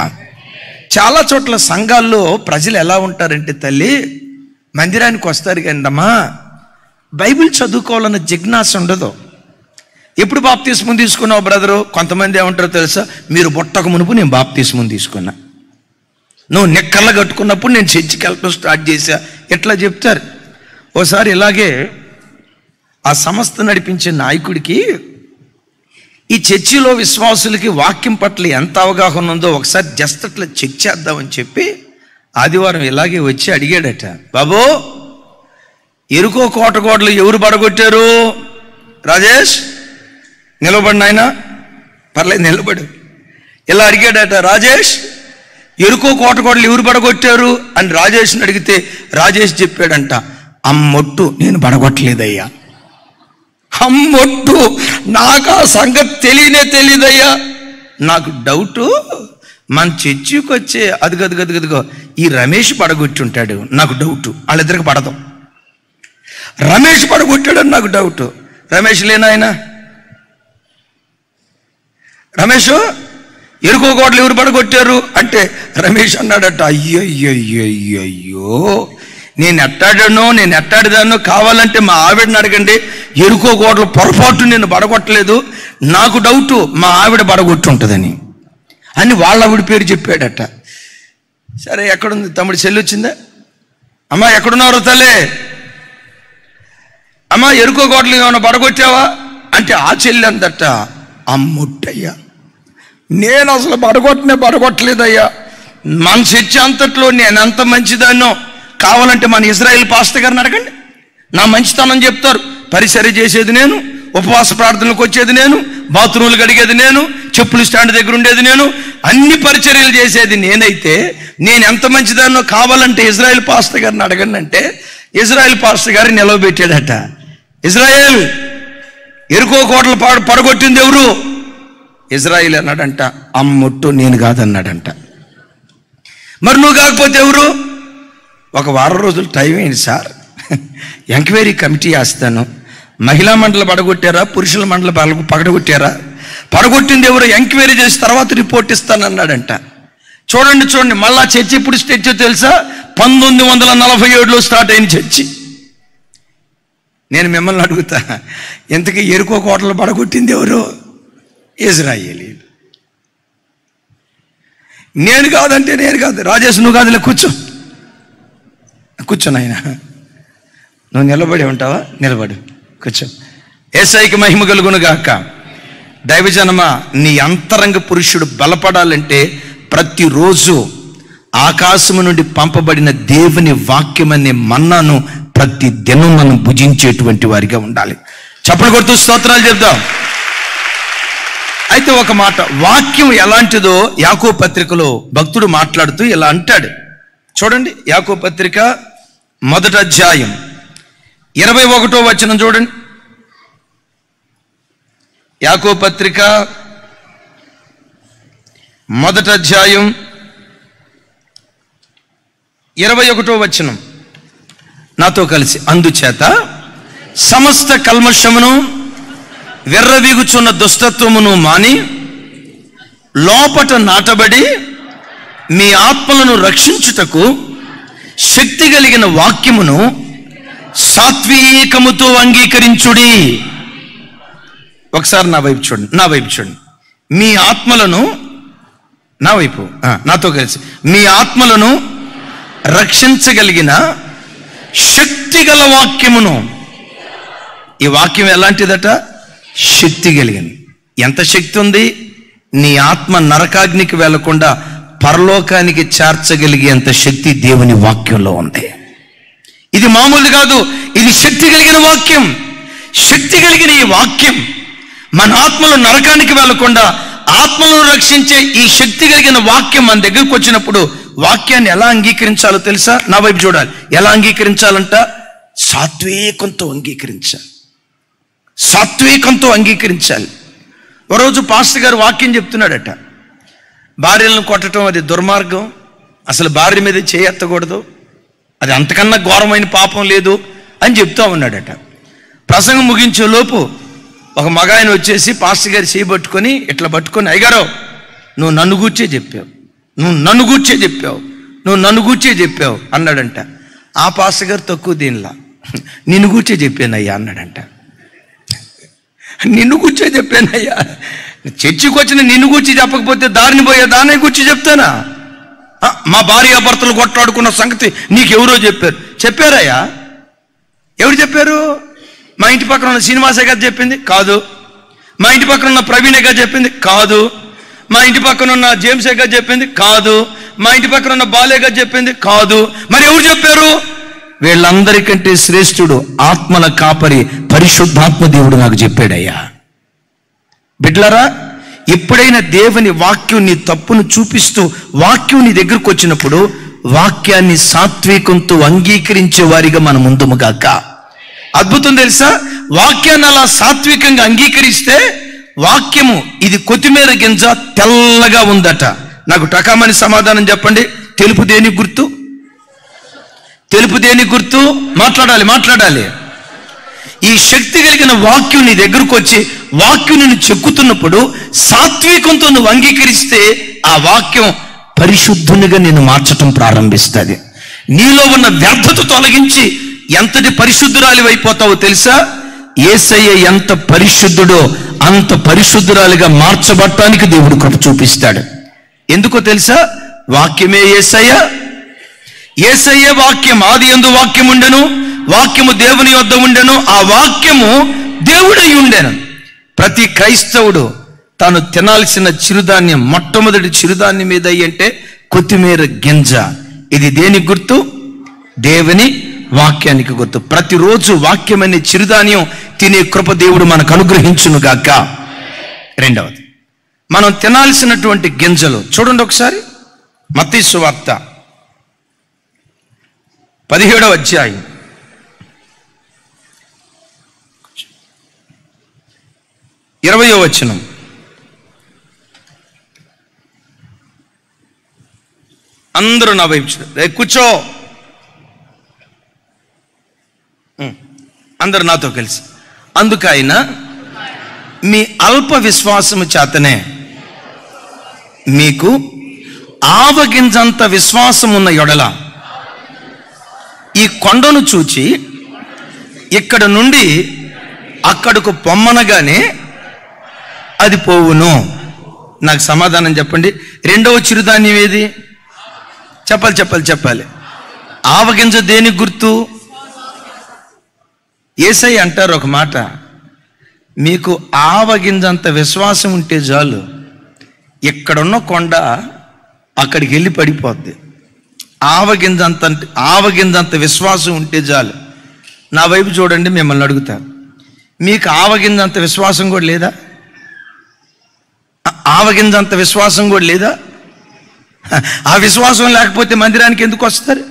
చాలా చోట్ల సంఘాల్లో ప్రజలు ఎలా ఉంటారంటే, తల్లి మందిరానికి వస్తారు కండమ్మా, బైబిల్ చదువుకోవాలన్న జిజ్ఞాస ఉండదు. ఎప్పుడు బాప్తిస్మం తీసుకున్నావు బ్రదరు? కొంతమంది ఏమంటారో తెలుసా, మీరు బొట్టక మునుపు నేను బాప్తిస్మం తీసుకున్నా, నువ్వు నిక్కర్లు కట్టుకున్నప్పుడు నేను చర్చికి వెళ్ళటం స్టార్ట్ చేశా, ఎట్లా చెప్తారు. ఓసారి ఇలాగే ఆ సంస్థ నడిపించే నాయకుడికి ఈ చర్చిలో విశ్వాసులకి వాక్యం పట్ల ఎంత అవగాహన ఉందో ఒకసారి జస్ట్ అట్లా చెక్ చేద్దామని చెప్పి ఆదివారం ఇలాగే వచ్చి అడిగాడట, బాబు ఎరుకో కోటగోడలు ఎవరు పడగొట్టారు? రాజేష్ నిలబడి నాయన, పర్లేదు నిలబడు. ఇలా అడిగాడట, రాజేష్ ఎరుకో కోటగోడలు ఎవరు పడగొట్టారు అని రాజేష్ని అడిగితే రాజేష్ చెప్పాడంట, అమ్మొట్టు నేను పడగొట్టలేదయ్యా, అమ్మొట్టు నాకు ఆ సంగతి తెలియదయ్యా. నాకు డౌటు, మన చర్చికి వచ్చే అదిగదిగదిగదిగో ఈ రమేష్ పడగొట్టుంటాడు, నాకు డౌటు, వాళ్ళిద్దరికి పడదు. రమేష్ పడగొట్టాడని నాకు డౌటు. రమేష్ లేనాయన, రమేష్ ఎరుకో కోటలు ఎవరు పడగొట్టారు అంటే రమేష్ అన్నాడట, అయ్యో నేను ఎట్టాడిదానో కావాలంటే మా ఆవిడని అడగండి, ఎరుకో కోటలు పొరపాటు నేను పడగొట్టలేదు, నాకు డౌటు మా ఆవిడ పడగొట్టి ఉంటుందని అని వాళ్ళ ఆవిడ పేరు చెప్పాడట. సరే ఎక్కడుంది తమ్ముడు, చెల్లి వచ్చిందా? అమ్మా ఎక్కడున్నారు తల్లే? అమ్మా ఎరుకో కోటలు ఏమైనా పడగొట్టావా అంటే ఆ చెల్లి అందట, అమ్ముట్టయ్యా నేను అసలు పడగొట్టలేదయ్యా, మన చర్చ అంతట్లో నేను ఎంత మంచిదాన్నో, కావాలంటే మన ఇజ్రాయేల్ పాస్టర్ గారిని అడగండి, నా మంచితనం చెప్తారు. పరిచర్య చేసేది నేను, ఉపవాస ప్రార్థనలకు వచ్చేది నేను, బాత్రూములు కడిగేది నేను, చెప్పులు స్టాండ్ దగ్గర ఉండేది నేను, అన్ని పరిచర్యలు చేసేది నేనైతే నేను ఎంత మంచిదాన్నో కావాలంటే ఇజ్రాయేల్ పాస్టర్ గారిని అడగండి అంటే ఇజ్రాయేల్ పాస్టర్ గారు నిలవబెట్టాడట. ఇజ్రాయేల్ ఎరుకో కోటలు పడగొట్టింది ఎవరు? ఇజ్రాయేల్ అన్నాడంట. అమ్మొట్టు నేను కాదన్నాడంట. మరి నువ్వు కాకపోతే ఎవరు? ఒక వారం రోజులు టైం అయింది సార్, ఎంక్వైరీ కమిటీ వేస్తాను, మహిళా మండలి పడగొట్టారా పురుషుల మండలి పడగొట్టారా, పడగొట్టింది ఎవరు ఎంక్వైరీ చేసి తర్వాత రిపోర్ట్ ఇస్తానన్నాడంట. చూడండి మళ్ళా చర్చి ఇప్పుడు స్టేట్ తెలుసా? 1947లో స్టార్ట్ అయిన చర్చి. నేను మిమ్మల్ని అడుగుతా, ఇంతకీ ఎరుకో కోటలు పడగొట్టింది ఎవరు? ఇజ్రాయేలీలు. నేను కాదంటే నేను కాదు. రాజేష్ నువ్వు కాదులే, కూర్చో నాయన, నువ్వు నిలబడి ఉంటావా? నిలబడు, కూర్చో. యేసయ్యకి మహిమ కలుగును గాక. దైవజనమా, నీ అంతరంగ పురుషుడు బలపడాలంటే ప్రతిరోజు ఆకాశము నుండి పంపబడిన దేవుని వాక్యం అనే మన్నాను ప్రతి దినం మనం భుజించేటువంటి వారిగా ఉండాలి. చప్పట్లు కొడుతూ స్తోత్రాలు చెప్దాం. అయితే ఒక మాట, వాక్యం ఎలాంటిదో యాకోబు పత్రికలో భక్తుడు మాట్లాడుతూ ఇలా అంటాడు. చూడండి, యాకోబు పత్రిక 1వ అధ్యాయం 21వ వచనం చూడండి. యాకోబు పత్రిక 1వ అధ్యాయం 21వ వచనం నాతో కలిసి. అందుచేత సమస్త కల్మషమును వెర్రవీగుచున్న దుష్టత్వమును మాని లోపట నాటబడి మీ ఆత్మలను రక్షించుటకు శక్తి కలిగిన వాక్యమును సాత్వికముతో అంగీకరించుడి. ఒకసారి నా వైపు చూడండి. మీ ఆత్మలను, నా వైపు, నాతో కలిసి, మీ ఆత్మలను రక్షించగలిగిన శక్తి గల వాక్యమును. ఈ వాక్యం ఎలాంటిదట? శక్తి కలిగింది. ఎంత శక్తి ఉంది? నీ ఆత్మ నరకాగ్నికి వెళ్లకుండా పరలోకానికి చేర్చగలిగేంత శక్తి దేవుని వాక్యంలో ఉంది. ఇది మామూలు కాదు, ఇది శక్తి కలిగిన వాక్యం. శక్తి కలిగిన ఈ వాక్యం మన ఆత్మలు నరకానికి వెళ్లకుండా ఆత్మలను రక్షించే ఈ శక్తి కలిగిన వాక్యం మన దగ్గరకు వచ్చినప్పుడు వాక్యాన్ని ఎలా అంగీకరించాలో తెలుసా? నా వైపు చూడాలి. ఎలా అంగీకరించాలంట? సాత్వికంతో అంగీకరించాలి. ఓ రోజు పాస్టర్ గారు వాక్యం చెప్తున్నాడట. భార్యలను కొట్టడం అది దుర్మార్గం, అసలు భార్య మీద చేయెత్తకూడదు, అది అంతకన్నా ఘోరమైన పాపం లేదు అని చెప్తా ఉన్నాడట. ప్రసంగం ముగించే లోపు ఒక మగాయన వచ్చేసి పాస్టర్ గారు చేయబట్టుకొని ఇట్లా పట్టుకొని, అయ్యగారు నువ్వు నన్ను గూర్చే చెప్పావు అన్నాడంట. ఆ పాస్టర్ గారు తక్కువ దీనిలా, నిన్ను గూర్చే చెప్పానయ్యా అన్నాడంట. నిన్ను గూర్చే చెప్పానయ్యా, చర్చికి వచ్చిన నిన్ను గూర్చి చెప్పకపోతే దారిని పోయే దాన్ని గూర్చి చెప్తానా? మా భార్య భర్తలు కొట్లాడుకున్న సంగతి నీకెవరో చెప్పారయ్యా? ఎవరు చెప్పారు? మా ఇంటి పక్కన ఉన్న శ్రీనివాసే గారు చెప్పింది కాదు, మా ఇంటి పక్కన ఉన్న ప్రవీణే గారు చెప్పింది కాదు, మా ఇంటి పక్కన ఉన్న జేమ్సే గారు చెప్పింది కాదు, మా ఇంటి పక్కన ఉన్న బాలే గారు చెప్పింది కాదు. మరి ఎవరు చెప్పారు? వీళ్ళందరికంటే శ్రేష్ఠుడు ఆత్మల కాపరి పరిశుద్ధాత్మ దేవుడు నాకు చెప్పాడయ్యా. బిడ్డలారా, ఎప్పుడైనా దేవుని వాక్యం నీ తప్పును చూపిస్తూ వాక్యం నీ దగ్గరకు వచ్చినప్పుడు వాక్యాన్ని సాత్వికంతో అంగీకరించే వారిగా మనం ముందుముగాక. అద్భుతం తెలుసా? వాక్యాన్ని అలా సాత్వికంగా అంగీకరిస్తే వాక్యము ఇది కొత్తిమీర గింజ తెల్లగా ఉందట. నాకు టకామని సమాధానం చెప్పండి. తెలుపు దేనికి గుర్తు? మాట్లాడాలి. ఈ శక్తి కలిగిన వాక్యం నీ దగ్గరకు వచ్చి వాక్యం నిన్ను చెక్కుతున్నప్పుడు సాత్వికంతో నువ్వు అంగీకరిస్తే ఆ వాక్యం పరిశుద్ధునిగా నిన్ను మార్చటం ప్రారంభిస్తుంది. నీలో ఉన్న వ్యర్థత తొలగించి ఎంతటి పరిశుద్ధురాలి అయిపోతావో తెలుసా? యేసయ్య ఎంత పరిశుద్ధుడో అంత పరిశుద్ధురాలిగా మార్చబడటానికి దేవుడు కృప చూపిస్తాడు. ఎందుకో తెలుసా? వాక్యమే యేసయ్య. యేసయ్య వాక్యం. ఆది యందు వాక్యం ఉండెను, వాక్యము దేవుని యొద్ద ఉండెను, ఆ వాక్యము దేవుడై ఉండెను. ప్రతి క్రైస్తవుడు తాను తినాల్సిన చిరుధాన్యం, మొట్టమొదటి చిరుధాన్యం ఏదై అంటే కొత్తిమీర గింజ. ఇది దేనికి గుర్తు? దేవుని వాక్యానికి గుర్తు. ప్రతిరోజు వాక్యం అనే చిరుధాన్యం తినే కృప దేవుడు మనకు అనుగ్రహించును గాక. రెండవది, మనం తినాల్సినటువంటి గింజలు చూడండి ఒకసారి. మత్తయి సువార్త 17వ అధ్యాయం 20వ వచనం. అందరూ నా వైపు చూడండి. కూర్చో, అందరు నాతో కలిసి. అందుకు ఆయన, మీ అల్ప విశ్వాసము చేతనే మీకు ఆవగింజంత విశ్వాసం ఉన్న యొడల ఈ కొండను చూచి ఇక్కడ నుండి అక్కడకు పొమ్మనగానే అది పోవును. నాకు సమాధానం చెప్పండి. రెండవ చిరుధాన్యం ఏది? చెప్పాలి. ఆవగింజ దేనికి గుర్తు? యేసయ్య అంటారు ఒక మాట, మీకు ఆవగింజంత విశ్వాసం ఉంటే చాలు, ఇక్కడున్న కొండ అక్కడికి వెళ్ళి పడిపోద్ది. ఆవగింజంత విశ్వాసం ఉంటే చాలు. నా వైపు చూడండి, మిమ్మల్ని అడుగుతా, మీకు ఆవగింజంత విశ్వాసం కూడా లేదా? ఆవగింజంత విశ్వాసం కూడా లేదా? ఆ విశ్వాసం లేకపోతే మందిరానికి ఎందుకు వస్తారు?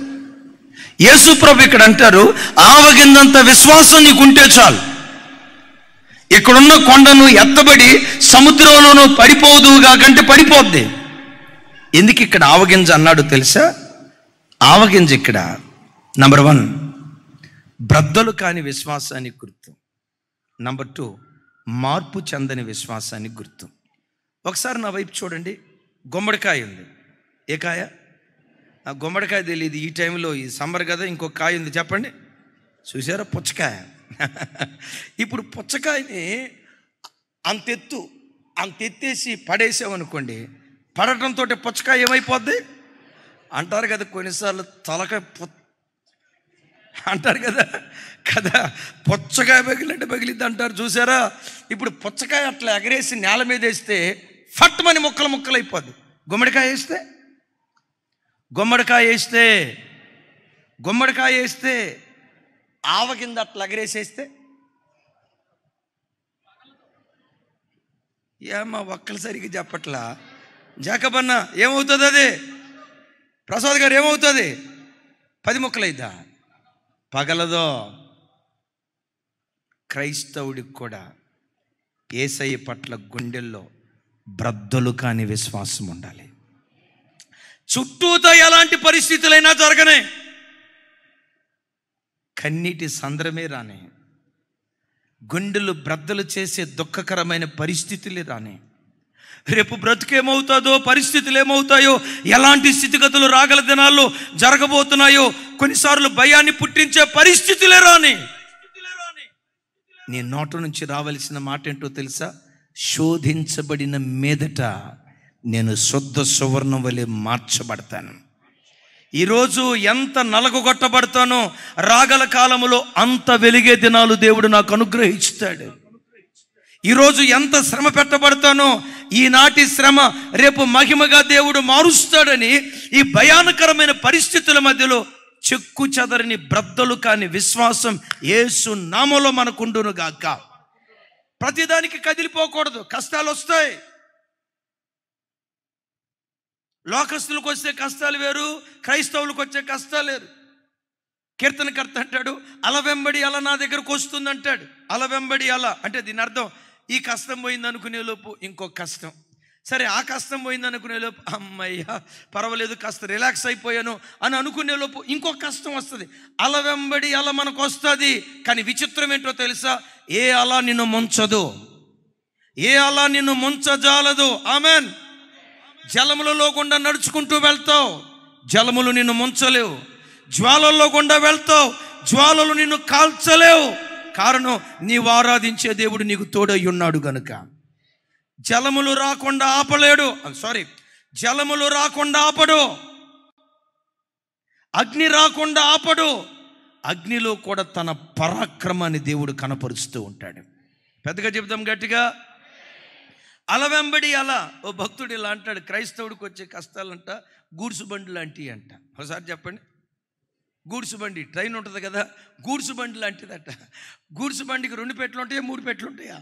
యేసు ప్రభు ఇక్కడ అంటారు, ఆవగింజంత విశ్వాసం నీకుంటే చాలు, ఇక్కడున్న కొండను ఎత్తబడి సముద్రంలోనూ పడిపోదుగా కంటే పడిపోద్ది. ఎందుకు ఇక్కడ ఆవగింజ అన్నాడు తెలుసా? ఆవగింజ ఇక్కడ నంబర్ 1 బ్రద్దలు కాని విశ్వాసానికి గుర్తు. నంబర్ 2 మార్పు చెందని విశ్వాసానికి గుర్తు. ఒకసారి నా వైపు చూడండి. గుమ్మడికాయ ఉంది. ఏ కాయ? గుమ్మడికాయ తెలియదు ఈ టైంలో, ఈ సమ్మర్ కదా. ఇంకొక కాయ ఉంది, చెప్పండి. చూసారా? పుచ్చకాయ. ఇప్పుడు పుచ్చకాయని అంతెత్తేసి పడేసామనుకోండి, పడటంతో పుచ్చకాయ ఏమైపోద్ది అంటారు కదా. కొన్నిసార్లు తలకాయ అంటారు కదా పుచ్చకాయ పగిలిద్ది అంటారు, చూసారా? ఇప్పుడు పుచ్చకాయ అట్లా ఎగరేసి నేల మీద వేస్తే ఫట్మని ముక్కలు అయిపోద్ది. గుమ్మడికాయ వేస్తే ఆవగింజ అట్లా ఎగరేసేస్తే ఏమా ఒక్కలు సరిగ్గా చెప్పట్లా? జాకబన్న ఏమవుతుంది? అది ప్రసాద్ గారు ఏమవుతుంది? 10 ముక్కలైద్దా? పగలదో. క్రైస్తవుడికి కూడా యేసయ్య పట్ల గుండెల్లో బ్రద్దలు కాని విశ్వాసం ఉండాలి. చుట్టూతో ఎలాంటి పరిస్థితులైనా జరగనే, కన్నీటి సంద్రమే రానే, గుండెలు బ్రద్దలు చేసే దుఃఖకరమైన పరిస్థితులే రానే, రేపు బ్రతుకేమవుతుందో, పరిస్థితులు ఏమవుతాయో, ఎలాంటి స్థితిగతులు రాగల దినాల్లో జరగబోతున్నాయో, కొన్నిసార్లు భయాన్ని పుట్టించే పరిస్థితులే రాని, నీ నోట నుంచి రావలసిన మాట ఏంటో తెలుసా? శోధించబడిన మీదట నేను శుద్ధ సువర్ణం వలె మార్చబడతాను. ఈరోజు ఎంత నలగొట్టబడతానో రాగల కాలములో అంత వెలిగే దినాలు దేవుడు నాకు అనుగ్రహిస్తాడు. ఈరోజు ఎంత శ్రమ పెట్టబడతానో ఈనాటి శ్రమ రేపు మహిమగా దేవుడు మారుస్తాడని ఈ భయానకరమైన పరిస్థితుల మధ్యలో చెక్కు చెదరని బ్రద్దలు కాని విశ్వాసం యేసు నామములో మనకుండును గాక. ప్రతిదానికి కదిలిపోకూడదు. కష్టాలు వస్తాయి. లోకస్తులకు వచ్చే కష్టాలు వేరు, క్రైస్తవులకు వచ్చే కష్టాలు వేరు. కీర్తనకర్త అంటాడు, అల వెంబడి అల నా దగ్గరకు వస్తుంది అంటాడు. అల వెంబడి అల అంటే దీని అర్థం, ఈ కష్టం పోయింది అనుకునే లోపు ఇంకో కష్టం, సరే ఆ కష్టం పోయింది అనుకునే లోపు అమ్మయ్య పర్వాలేదు కాస్త రిలాక్స్ అయిపోయాను అని అనుకునే లోపు ఇంకొక కష్టం వస్తుంది. అల వెంబడి అల మనకు వస్తుంది. కానీ విచిత్రం ఏంటో తెలుసా? ఏ అల నిన్ను ముంచదు, ఏ అల నిన్ను ముంచజాలదు. ఆమెన్. జలములలో గుండా నడుచుకుంటూ వెళ్తావు, జలములు నిన్ను ముంచలేవు. జ్వాలల్లో గుండా వెళ్తావు, జ్వాలలు నిన్ను కాల్చలేవు. కారణం, నీవు ఆరాధించే దేవుడు నీకు తోడై ఉన్నాడు గనుక. జలములు రాకుండా ఆపలేడు, జలములు రాకుండా ఆపడు, అగ్ని రాకుండా ఆపడు. అగ్నిలో కూడా తన పరాక్రమాన్ని దేవుడు కనపరుస్తూ ఉంటాడు. పెద్దగా చెప్తాం గట్టిగా, అల వెంబడి అలా. ఓ భక్తుడు ఇలా అంటాడు, క్రైస్తవుడికి వచ్చే కష్టాలంట గూడ్సు బండి లాంటివి అంట. ఒకసారి చెప్పండి. గూడ్సు బండి, ట్రైన్ ఉంటుంది కదా, గూడ్సు బండి లాంటిదట. గూడ్సు బండికి 2 పెట్టెలు ఉంటాయా, 3 పెట్టెలు ఉంటాయా?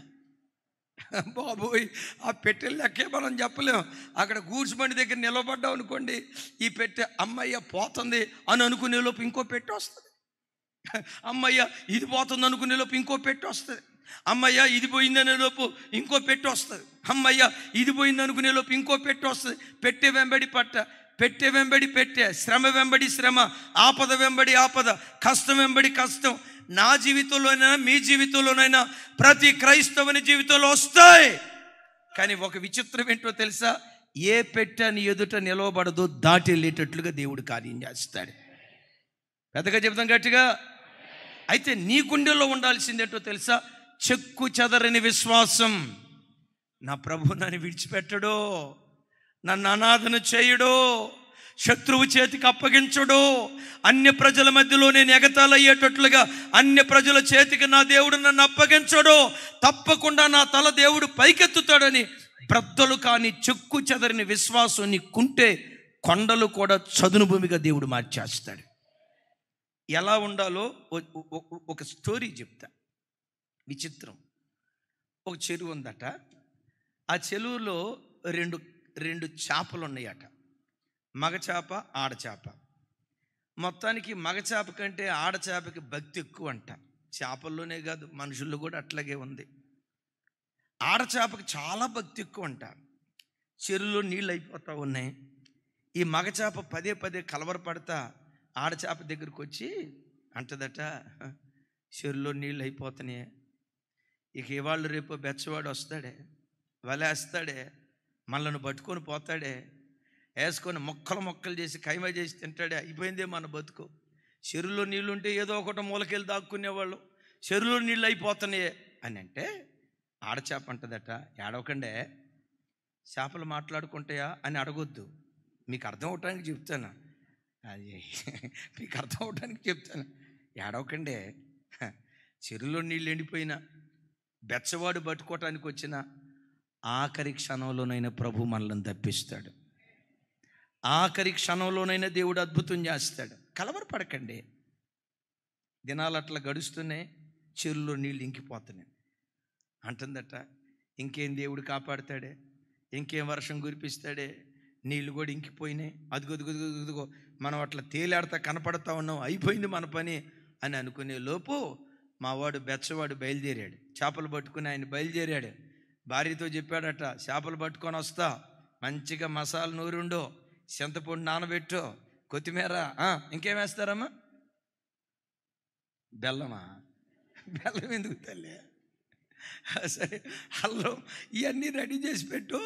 బాబోయ్, ఆ పెట్టెలు లెక్కే మనం చెప్పలేం. అక్కడ గూడ్సు బండి దగ్గర నిలబడ్డాం అనుకోండి, ఈ పెట్టె అమ్మయ్య పోతుంది అని అనుకునే లోపు ఇంకో పెట్టె వస్తుంది. అమ్మయ్య ఇది పోతుంది అనుకునే లోపు ఇంకో పెట్టె వస్తుంది. అమ్మయ్య ఇది పోయిందనే లోపు ఇంకో పెట్టె వస్తుంది. అమ్మయ్య ఇది పోయింది అనుకునే లోపు ఇంకో పెట్టె వస్తుంది. పెట్టె వెంబడి పట్ట, పెట్టె వెంబడి పెట్టె, శ్రమ వెంబడి శ్రమ, ఆపద వెంబడి ఆపద, కష్టం వెంబడి కష్టం. నా జీవితంలోనైనా మీ జీవితంలోనైనా ప్రతి క్రైస్తవుని జీవితంలో వస్తాయి. కానీ ఒక విచిత్రం ఏంటో తెలుసా? ఏ పెట్టె నీ ఎదుట నిలవబడదో దాటి వెళ్ళేటట్లుగా దేవుడు కార్యం చేస్తాడు. పెద్దగా చెప్తాం గట్టిగా. అయితే నీ గుండెల్లో ఉండాల్సిందేంటో తెలుసా? చెక్కు చెదరని విశ్వాసం. నా ప్రభు నన్ను విడిచిపెట్టడు, నన్ను అనాథను చేయడు, శత్రువు చేతికి అప్పగించడు. అన్య ప్రజల మధ్యలో నేను ఎగతాళయ్యేటట్లుగా అన్య ప్రజల చేతికి నా దేవుడు నన్ను అప్పగించడు. తప్పకుండా నా తల దేవుడు పైకెత్తుతాడని బ్రద్దలు కాని చెక్కు చెదరని విశ్వాసం నీకుంటే కొండలు కూడా చదును భూమిగా దేవుడు మార్చేస్తాడు. ఎలా ఉండాలో ఒక స్టోరీ చెప్తా. విచిత్రం. ఒక చెరువు ఉందట. ఆ చెరువులో రెండు చేపలు ఉన్నాయట, మగచేప ఆడచేప. మొత్తానికి మగచేప కంటే ఆడచేపకి భక్తి ఎక్కువ అంట. చేపల్లోనే కాదు, మనుషుల్లో కూడా అట్లాగే ఉంది. ఆడచేపకి చాలా భక్తి ఎక్కువ అంట. చెరువులో నీళ్ళు అయిపోతూ ఉన్నాయి. ఈ మగచేప పదే పదే కలవరపడతా ఆడచేప దగ్గరికి వచ్చి అంటదట, చెరువులో నీళ్ళు అయిపోతున్నాయి, ఇక ఇవాళ్ళు రేపు బెచ్చవాడు వస్తాడే, వలేస్తాడే, మనల్ని పట్టుకొని పోతాడే, వేసుకొని మొక్కలు చేసి కైమ చేసి తింటాడే, అయిపోయిందే మన బతుకు. చెరువులో నీళ్ళు ఉంటే ఏదో ఒకటి మూలకెళ్ళి దాక్కునేవాళ్ళు, చెరువులో నీళ్ళు అయిపోతున్నాయే అని అంటే ఆడచేప అంటదట, ఏడవకండే, చేపలు మాట్లాడుకుంటాయా అని అడగొద్దు, మీకు అర్థం అవటానికి చెప్తాను, అది మీకు అర్థం అవటానికి చెప్తాను, ఏడవకండే, చెరువులో నీళ్ళు ఎండిపోయినా బెచ్చవాడు పట్టుకోవటానికి వచ్చిన ఆఖరి క్షణంలోనైనా ప్రభు మనల్ని తప్పిస్తాడు. ఆఖరి క్షణంలోనైనా దేవుడు అద్భుతం చేస్తాడు. కలవరపడకండి. దినాలు అట్లా గడుస్తున్నాయి, చెరువులో నీళ్ళు ఇంకిపోతున్నాయి అంటుందట. ఇంకేం దేవుడు కాపాడుతాడే, ఇంకేం వర్షం కురిపిస్తాడే, నీళ్ళు కూడా ఇంకిపోయినాయి, అదుగో మనం అట్లా తేలాడుతా కనపడతా ఉన్నాం, అయిపోయింది మన పని అని అనుకునే లోపు మావాడు బెచ్చవాడు బయలుదేరాడు. చేపలు పట్టుకుని ఆయన బయలుదేరాడు. భార్యతో చెప్పాడట, చేపలు పట్టుకొని వస్తా, మంచిగా మసాలా నూరుండో, చింతపండు నానబెట్టు, కొత్తిమీర, ఇంకేం వేస్తారమ్మా? బెల్లమా? బెల్లం ఎందుకు తల్లి? సరే అల్లం ఇవన్నీ రెడీ చేసి పెట్టు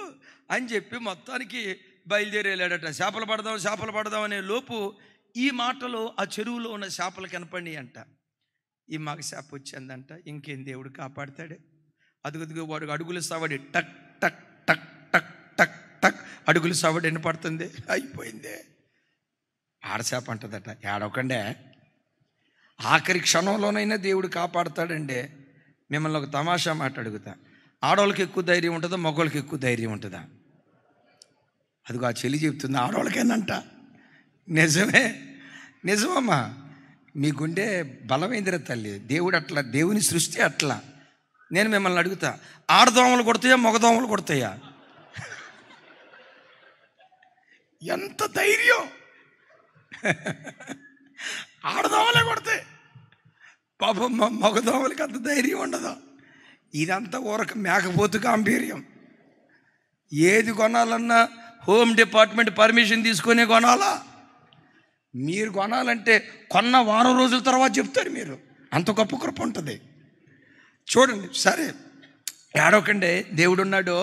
అని చెప్పి మొత్తానికి బయలుదేరేలాడట. చేపలు పడదాం అనే లోపు ఈ మాటలు ఆ చెరువులో ఉన్న చేపలు కనపడి అంట. ఈ మగ చేప వచ్చిందంట, ఇంకేం దేవుడు కాపాడుతాడే, అదుగుదుగు వాడు అడుగులు సవడి టక్ టక్ టక్ టక్ టక్ టక్ అడుగులు సవడి వినపడుతుంది, అయిపోయిందే. ఆడచేప అంటదట, ఏడవకండే, ఆఖరి క్షణంలోనైనా దేవుడు కాపాడుతాడండి. మిమ్మల్ని ఒక తమాషా మాట అడుగుతా, ఆడవాళ్ళకి ఎక్కువ ధైర్యం ఉంటుందా, మగవాళ్ళకి ఎక్కువ ధైర్యం ఉంటుందా? అదిగో ఆ చెల్లి చెప్తుంది, ఆడవాళ్ళకేనంట. నిజమమ్మా, మీకుండే బలమైందిరా తల్లి, దేవుడు అట్లా, దేవుని సృష్టి అట్లా. నేను మిమ్మల్ని అడుగుతా, ఆడదోమలు కొడతాయా మగదోమలు కొడతాయా? ఎంత ధైర్యం! ఆడదోమలే కొడతాయి పాపం, మగదోమలకి అంత ధైర్యం ఉండదు. ఇదంతా ఊరక మేకపోతు గాంభీర్యం. ఏది కొనాలన్నా హోమ్ డిపార్ట్మెంట్ పర్మిషన్ తీసుకునే కొనాలా? మీరు కొనాలంటే కొన్న వారం రోజుల తర్వాత చెప్తారు. మీరు అంత గొప్ప కృప ఉంటుంది. చూడండి, సరే ఏడవకండి, దేవుడు ఉన్నాడు,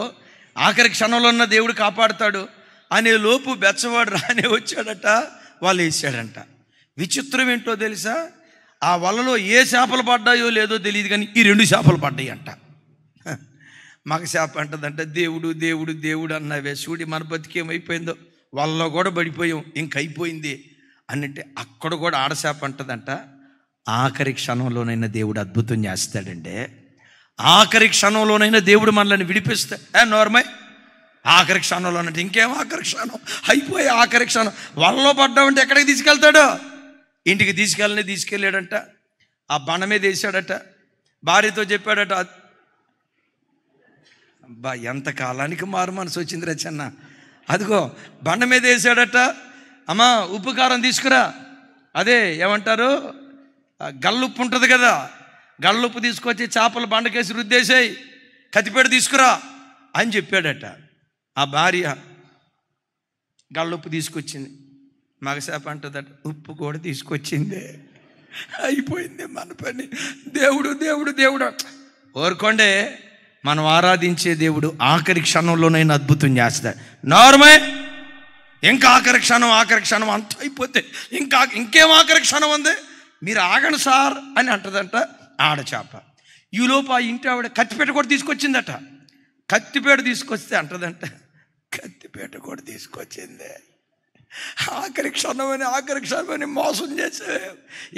ఆఖరి క్షణంలో ఉన్న దేవుడు కాపాడుతాడు అనే లోపు బెచ్చవాడు రానే వచ్చాడట, వాళ్ళు వేసాడంట. విచిత్రం ఏంటో తెలుసా? ఆ వలలో ఏ చేపలు పడ్డాయో లేదో తెలియదు, కానీ ఈ 2 చేపలు పడ్డాయి అంట. మగ చేప అంటదంట, దేవుడు దేవుడు దేవుడు అన్నవే చూడి మన బతికేమైపోయిందో, వాళ్ళలో కూడా పడిపోయాం, ఇంకైపోయింది అన్నంటే అక్కడ కూడా ఆడచేప అంటదంట, ఆఖరి క్షణంలోనైనా దేవుడు అద్భుతం చేస్తాడండి. ఆఖరి క్షణంలోనైనా దేవుడు మనల్ని విడిపిస్తాడు. నోర్మై ఆఖరి క్షణంలో అంటే ఇంకేం ఆఖరి క్షణం అయిపోయి ఆఖరి క్షణం వలలో పడ్డామంటే ఎక్కడికి తీసుకెళ్తాడో? ఇంటికి తీసుకెళ్ళాడంట. ఆ బండ మీద వేసాడట, భార్యతో చెప్పాడట. అబ్బా, ఎంత కాలానికి మారు మనసు వచ్చింది రచన్న. అదిగో బండ మీద వేసాడట, అమ్మా ఉప్పు కారం తీసుకురా, అదే ఏమంటారు గల్లుప్పు ఉంటుంది కదా, గల్లుప్పు తీసుకొచ్చి చేపల బండకేసి రుద్దేసాయి, కత్తిపేట తీసుకురా అని చెప్పాడట. ఆ భార్య గల్లుప్పు తీసుకొచ్చింది, మగసేప అంటదట ఉప్పు కూడా తీసుకొచ్చిందే, అయిపోయింది మన పని. దేవుడు దేవుడు దేవుడు ఓరుకోండే, మనం ఆరాధించే దేవుడు ఆఖరి క్షణంలోనైనా అద్భుతం చేస్తాడు. నార్మే ఇంకా ఆఖరి క్షణం అంత అయిపోతే ఇంకేం ఆఖరి క్షణం ఉంది, మీరు ఆగండి సార్ అని అంటదంట ఆడచేప. ఈలోపు ఆ ఇంటి ఆవిడ కత్తిపేట కూడా తీసుకొచ్చిందట. కత్తిపేట తీసుకొస్తే అంటదంట, కత్తిపేట కూడా తీసుకొచ్చిందే, ఆఖరి క్షణమని మోసం చేసే,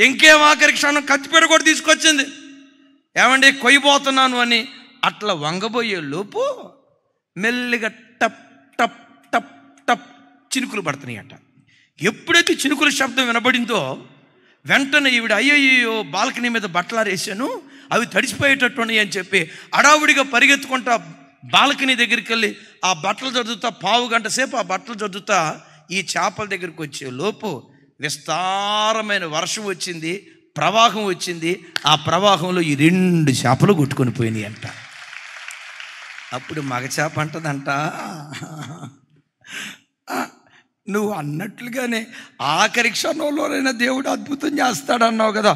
ఇంకేం ఆఖరి క్షణం, కత్తిపేట కూడా తీసుకొచ్చింది. ఏమండి కొయ్యబోతున్నాను అని అట్లా వంగబోయే లోపు మెల్లిగా టప్ టప్ టప్ టప్ చినుకులు పడుతున్నాయి అంట. ఎప్పుడైతే చినుకుల శబ్దం వినబడిందో వెంటనే ఈవిడ అయ్యయ్యో బాల్కనీ మీద బట్టలారేసాను, అవి తడిసిపోయేటట్టున్నాయి అని చెప్పి అడావుడిగా పరిగెత్తుకుంటా బాల్కనీ దగ్గరికి వెళ్ళి ఆ బట్టలు చదువుతా, పావు గంట సేపు ఆ బట్టలు చదువుతా ఈ చేపల దగ్గరికి వచ్చే లోపు విస్తారమైన వర్షం వచ్చింది, ప్రవాహం వచ్చింది. ఆ ప్రవాహంలో ఈ 2 చేపలు కొట్టుకొని పోయినాయి అంట. అప్పుడు మగ చేప అంటదంట, నువ్వు అన్నట్లుగానే ఆఖరి క్షణంలోనైనా దేవుడు అద్భుతం చేస్తాడన్నావు కదా,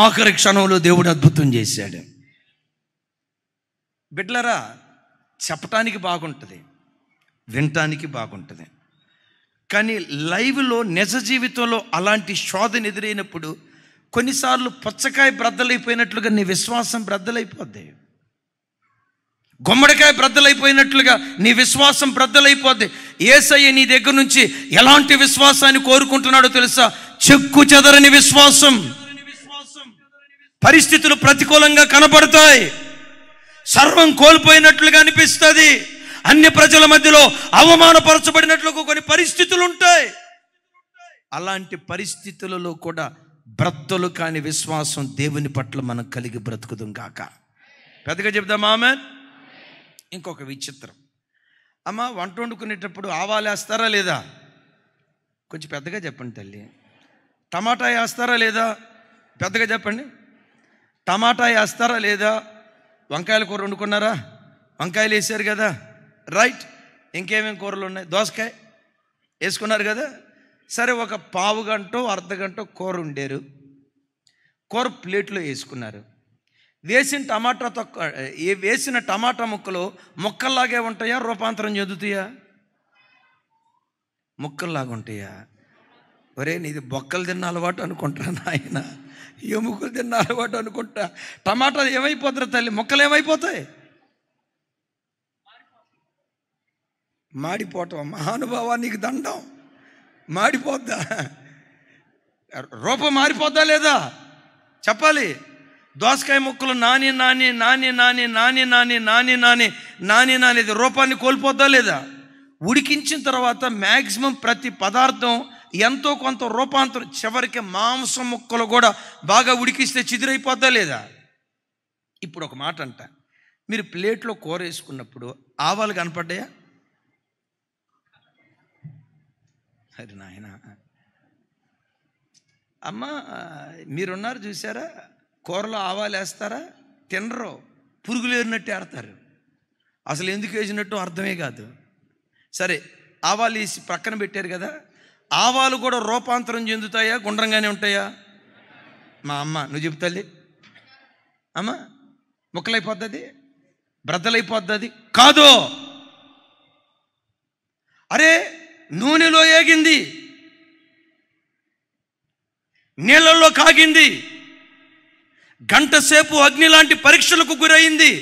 ఆఖరి క్షణంలో దేవుడు అద్భుతం చేశాడు. బిడ్డలారా, చెప్పటానికి బాగుంటుంది, వినటానికి బాగుంటుంది, కానీ లైవ్లో నిజ జీవితంలో అలాంటి శోధన ఎదురైనప్పుడు కొన్నిసార్లు పుచ్చకాయ బ్రద్దలైపోయినట్లుగా నీ విశ్వాసం బ్రద్దలైపోద్ది, గుమ్మడికాయ బ్రద్దలైపోయినట్లుగా నీ విశ్వాసం బ్రద్దలైపోద్ది. యేసయ్య నీ దగ్గర నుంచి ఎలాంటి విశ్వాసాన్ని కోరుకుంటున్నాడో తెలుసా? చెక్కు చెదరని విశ్వాసం. పరిస్థితులు ప్రతికూలంగా కనబడతాయి, సర్వం కోల్పోయినట్లుగా అనిపిస్తుంది, అన్య ప్రజల మధ్యలో అవమానపరచబడినట్లుగా కొన్ని పరిస్థితులు ఉంటాయి. అలాంటి పరిస్థితులలో కూడా బ్రద్దలు కాని విశ్వాసం దేవుని పట్ల మనం కలిగి బ్రతుకుదాం గాక. పెద్దగా చెప్దాం ఆమేన్. ఇంకొక విచిత్రం, అమ్మ వంట వండుకునేటప్పుడు ఆవాలు వేస్తారా లేదా? కొంచెం పెద్దగా చెప్పండి తల్లి. టమాటా వేస్తారా లేదా? పెద్దగా చెప్పండి. టమాటా వేస్తారా లేదా? వంకాయల కూర వండుకున్నారా? వంకాయలు వేసారు కదా, రైట్. ఇంకేమేమి కూరలు ఉన్నాయి? దోసకాయ వేసుకున్నారు కదా, సరే. ఒక పావు గంట అర్ధగంట కూర ఉండేరు, కూర ప్లేట్లో వేసుకున్నారు. వేసిన టమాటా ముక్కలు ముక్కల్లాగే ఉంటాయా, రూపాంతరం చెందుతాయా? ముక్కల్లాగా ఉంటాయా? ఒరే, నీది బొక్కలు తిన్న అలవాటు అనుకుంటా నాయన, ఎముకలు తిన్న అలవాటు అనుకుంటా. టమాటా ఏమైపోతారు తల్లి? ముక్కలు ఏమైపోతాయి? మాడిపోవటం. మహానుభావా నీకు దండం. మాడిపోద్దా? రూపం మారిపోద్దా లేదా? చెప్పాలి. దోసకాయ ముక్కలు నాని నాని నాని నాని నాని నాని నాని నాని నాని నాని రూపాన్ని కోల్పోద్దా లేదా? ఉడికించిన తర్వాత మ్యాక్సిమం ప్రతి పదార్థం ఎంతో కొంత రూపాంతరం, చివరికి మాంసం ముక్కలు కూడా బాగా ఉడికిస్తే చిదిరైపోద్దా లేదా? ఇప్పుడు ఒక మాట అంట, మీరు ప్లేట్లో కూర వేసుకున్నప్పుడు ఆవాలు కనపడ్డాయా? అరే నాయన, అమ్మ మీరున్నారు చూసారా, కూరలో ఆవాలు వేస్తారా? తినరు, పురుగులు ఏరినట్టు ఏడతారు. అసలు ఎందుకు వేసినట్టు అర్థమే కాదు. సరే, ఆవాలు వేసి ప్రక్కన పెట్టారు కదా, ఆవాలు కూడా రూపాంతరం చెందుతాయా, గుండ్రంగానే ఉంటాయా? మా అమ్మ నువ్వు చెప్పు తల్లి, అమ్మ ముక్కలైపోద్ది, బ్రద్దలైపోద్ది కాదు. అరే నూనెలో ఏగింది, నీళ్ళల్లో కాగింది, గంట సేపు అగ్ని లాంటి పరీక్షలకు గురైంది,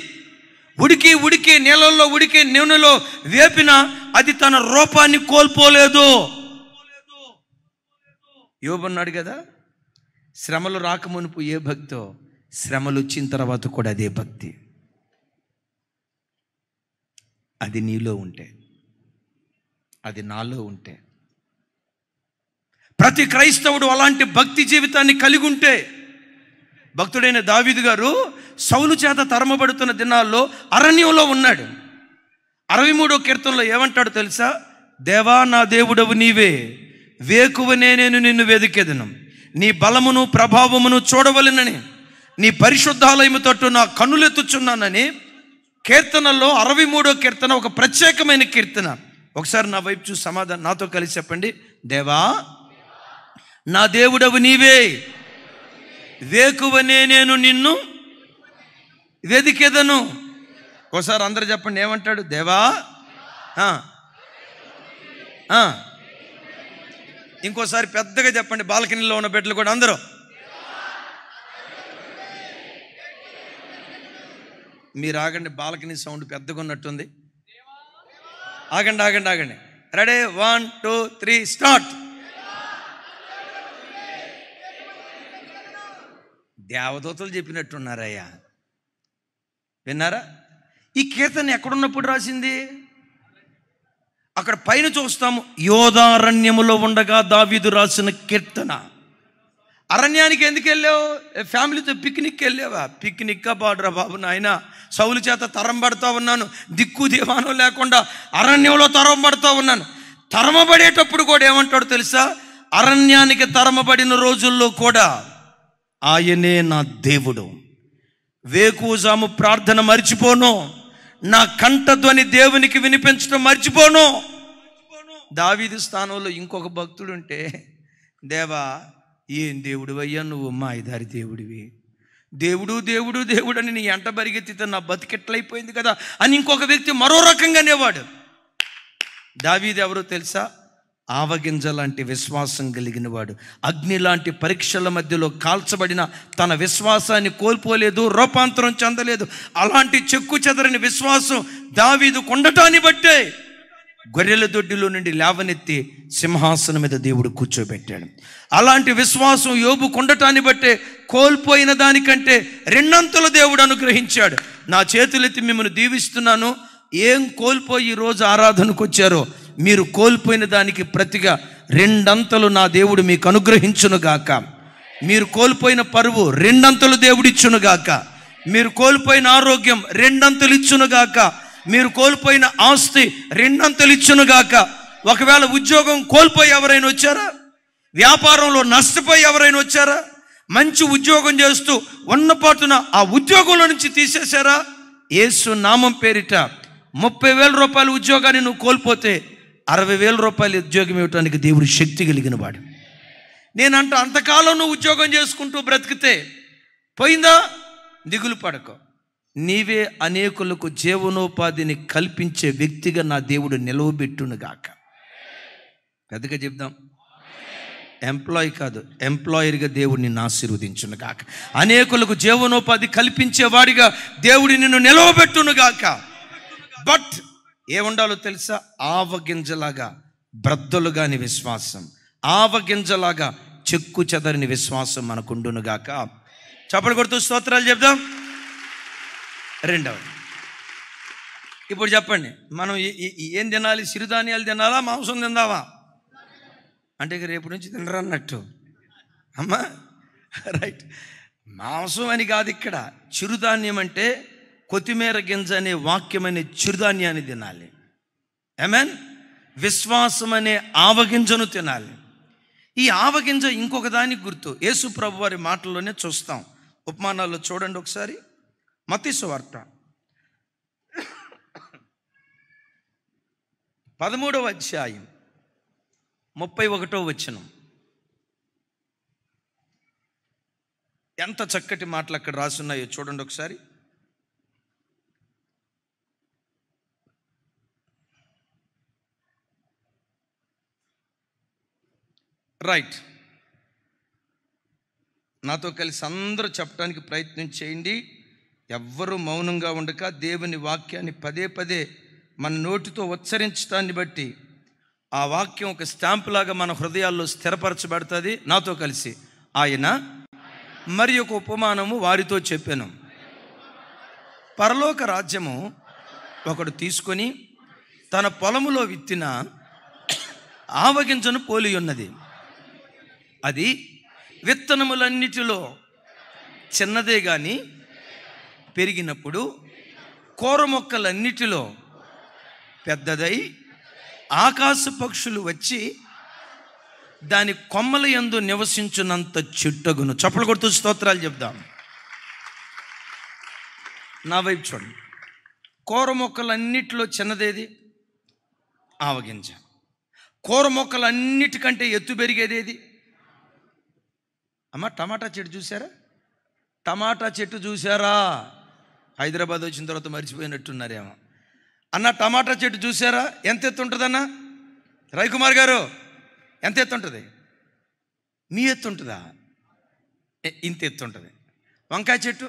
ఉడికి ఉడికి నీళ్ళల్లో ఉడికి నూనెలో వేపిన అది తన రూపాన్ని కోల్పోలేదు. యోబు అన్నాడు కదా, శ్రమలు రాకమునుపు ఏ భక్తో, శ్రమలు వచ్చిన తర్వాత కూడా అదే భక్తి. అది నీలో ఉంటే, అది నాలో ఉంటే, ప్రతి క్రైస్తవుడు అలాంటి భక్తి జీవితాన్ని కలిగి ఉంటే. భక్తుడైన దావీదు గారు సౌలు చేత తరమబడుతున్న దినాల్లో అరణ్యంలో ఉన్నాడు. 63వ కీర్తనలో ఏమంటాడు తెలుసా? దేవా నా దేవుడవు నీవే, వేకువనే నేను నిన్ను వెదికెదను, నీ బలమును ప్రభావమును చూడవలెనని నీ పరిశుద్ధాలయము తట్టు నా కన్నులెత్తుచున్నానని కీర్తనల్లో 63వ కీర్తన ఒక ప్రత్యేకమైన కీర్తన. ఒకసారి నా వైపు చూసి సమాధానం నాతో కలిసి చెప్పండి. దేవా నా దేవుడవు నీవే, వేకువనే నేను నిన్ను వెదికెదను. ఒకసారి అందరూ చెప్పండి, ఏమంటాడు? దేవా. ఇంకోసారి పెద్దగా చెప్పండి, బాల్కనీలో ఉన్న బిడ్డలు కూడా అందరూ. మీరు ఆగండి, బాల్కనీ సౌండ్ పెద్దగా ఉన్నట్టుంది. ఆగండి ఆగండి ఆగండి. Ready, 1 2 3 start. దేవదూతలు చెప్పినట్టున్నారయ్యా, విన్నారా? ఈ కీర్తన ఎక్కడున్నప్పుడు రాసింది? అక్కడ పైన చూస్తాము, యోధారణ్యములో ఉండగా దావీదు రాసిన కీర్తన. అరణ్యానికి ఎందుకు వెళ్ళావు? ఫ్యామిలీతో పిక్నిక్ వెళ్ళావా? పిక్నిక్గా పాడురా బాబు నాయన, సౌలు చేత తరం పడుతూ ఉన్నాను, దిక్కు దివానం లేకుండా అరణ్యంలో తరం పడుతూ ఉన్నాను. తరమబడేటప్పుడు కూడా ఏమంటాడు తెలుసా? అరణ్యానికి తరమబడిన రోజుల్లో కూడా ఆయనే నా దేవుడు, వేకువజాము ప్రార్థన మర్చిపోను, నా కంఠధ్వని దేవునికి వినిపించడం మర్చిపోను. దావీదు స్థానంలో ఇంకొక భక్తుడు ఉంటే, దేవా ఏం దేవుడు అయ్యా నువ్వు, మాయదారి దేవుడివి, దేవుడు దేవుడు దేవుడు అని నీ ఎంట బరిగెత్తితే నా బతికెట్లయిపోయింది కదా అని ఇంకొక వ్యక్తి మరో రకంగా అనేవాడు. దావీదు ఎవరో తెలుసా? ఆవగింజ లాంటి విశ్వాసం కలిగిన వాడు. అగ్ని లాంటి పరీక్షల మధ్యలో కాల్చబడిన తన విశ్వాసాన్ని కోల్పోలేదు, రూపాంతరం చెందలేదు. అలాంటి చెక్కు చెదరని విశ్వాసం దావీదు కొండటాన్ని బట్టే గొర్రెల దొడ్డిలో నుండి లేవనెత్తి సింహాసనం మీద దేవుడు కూర్చోబెట్టాడు. అలాంటి విశ్వాసం యోబు కొండటాన్ని బట్టే కోల్పోయిన దానికంటే రెండంతలు దేవుడు అనుగ్రహించాడు. నా చేతులెత్తి మిమ్మల్ని దీవిస్తున్నాను. ఏం కోల్పోయి ఈరోజు ఆరాధనకు వచ్చారో మీరు కోల్పోయిన దానికి ప్రతిగా రెండంతలు నా దేవుడు మీకు అనుగ్రహించునుగాక. మీరు కోల్పోయిన పరువు రెండంతలు దేవుడిచ్చునుగాక. మీరు కోల్పోయిన ఆరోగ్యం రెండంతలు ఇచ్చునుగాక. మీరు కోల్పోయిన ఆస్తి రెండంతలు ఇచ్చునుగాక. ఒకవేళ ఉద్యోగం కోల్పోయి ఎవరైనా వచ్చారా? వ్యాపారంలో నష్టపోయి ఎవరైనా వచ్చారా? మంచి ఉద్యోగం చేస్తూ ఉన్నపాటున ఆ ఉద్యోగంలో నుంచి తీసేశారా? యేసు నామం పేరిట 30,000 రూపాయల ఉద్యోగాన్ని నువ్వు కోల్పోతే 60,000 రూపాయల ఉద్యోగం ఇవ్వటానికి దేవుడు శక్తి కలిగిన వాడు. నేనంట అంతకాలం నువ్వు ఉద్యోగం చేసుకుంటూ బ్రతికితే పోయిందా? దిగులు పడకో. నీవే అనేకులకు జీవనోపాధిని కల్పించే వ్యక్తిగా నా దేవుడు నిలవబెట్టునుగాక. పెద్దగా చెప్దాం. ఎంప్లాయీ కాదు, ఎంప్లాయర్గా దేవుడు నిన్ను ఆశీర్వదించునుగాక. అనేకులకు జీవనోపాధి కల్పించేవాడిగా దేవుడు నిన్ను నిలవబెట్టునుగాక. బట్ ఏముండాలో తెలుసా? ఆవగింజలాగా బ్రద్దలుగాని విశ్వాసం, ఆవగింజలాగా చెక్కు చెదరని విశ్వాసం మనకుండునుగాక. చప్పట్లు కొడుతూ స్తోత్రాలు చెప్దాం. రెండవది, ఇప్పుడు చెప్పండి, మనం ఏం తినాలి? సిరిధాన్యాలు తినాలా, మాంసం తిందావా? అంటే రేపు నుంచి తినరా అన్నట్టు అమ్మా. రైట్, మాంసం అని కాదు ఇక్కడ. చిరుధాన్యం అంటే కొత్తిమీర గింజ అనే వాక్యం అనే చిరుధాన్యాన్ని తినాలి. ఆమేన్. విశ్వాసం అనే ఆవగింజను తినాలి. ఈ ఆవగింజ ఇంకొక దానికి గుర్తు. యేసు ప్రభు వారి మాటల్లోనే చూస్తాం. ఉపమానాల్లో చూడండి ఒకసారి. మత్తయి సువార్త 13వ అధ్యాయం 31వ వచనం. ఎంత చక్కటి మాటలు అక్కడ రాసున్నాయో చూడండి ఒకసారి. రైట్, నాతో కలిసి అందరూ చెప్పడానికి ప్రయత్నం చేయండి. ఎవ్వరూ మౌనంగా ఉండక దేవుని వాక్యాన్ని పదే పదే మన నోటితో ఉచ్చరించడాన్ని బట్టి ఆ వాక్యం ఒక స్టాంప్ లాగా మన హృదయాల్లో స్థిరపరచబడుతుంది. నాతో కలిసి, ఆయన మరి ఒక ఉపమానము వారితో చెప్పాను. పరలోక రాజ్యము ఒకడు తీసుకొని తన పొలములో విత్తిన ఆవగింజను పోలి ఉన్నది. అది విత్తనములన్నిటిలో చిన్నదే గాని పెరిగినప్పుడు కూర మొక్కలన్నిటిలో పెద్దదై ఆకాశ పక్షులు వచ్చి దాని కొమ్మల యందు నివసించున్నంత చెట్టగును. చప్పలు కొడుతూ స్తోత్రాలు చెప్దాం. నా వైపు చూడండి. కూర మొక్కలన్నిటిలో చిన్నదేది? ఆవగింజ. కూర మొక్కలన్నిటికంటే ఎత్తు పెరిగేదేది? అమ్మ, టమాటా చెట్టు చూసారా? టమాటా చెట్టు చూసారా? హైదరాబాద్ వచ్చిన తర్వాత మర్చిపోయినట్టున్నారేమో. అన్న, టమాటా చెట్టు చూసారా? ఎంత ఎత్తు ఉంటుందన్న? రవికుమార్ గారు, ఎంత ఎత్తు ఉంటుంది? మీ ఎత్తు ఉంటుందా? ఇంత ఎత్తు ఉంటుంది. వంకాయ చెట్టు,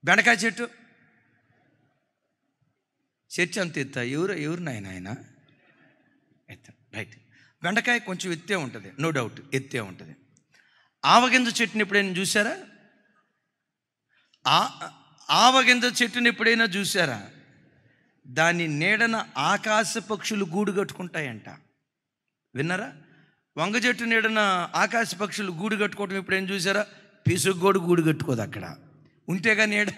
బెండకాయ చెట్టు చర్చ అంత ఎత్తా? ఎవరు నాయన ఎత్త. రైట్, బెండకాయ కొంచెం ఎత్తే ఉంటుంది, నో డౌట్ ఎత్తే ఉంటుంది. ఆవగింజ చెట్టుని ఎప్పుడైనా చూసారా? ఆవగింజ చెట్టుని ఎప్పుడైనా చూసారా? దాని నీడన ఆకాశ పక్షులు గూడు కట్టుకుంటాయంట. విన్నారా? వంగ చెట్టు నీడన ఆకాశ పక్షులు గూడు కట్టుకోవటం ఎప్పుడైనా చూసారా? పిసుగోడు గూడు కట్టుకోదు అక్కడ, ఉంటేగా నీడ.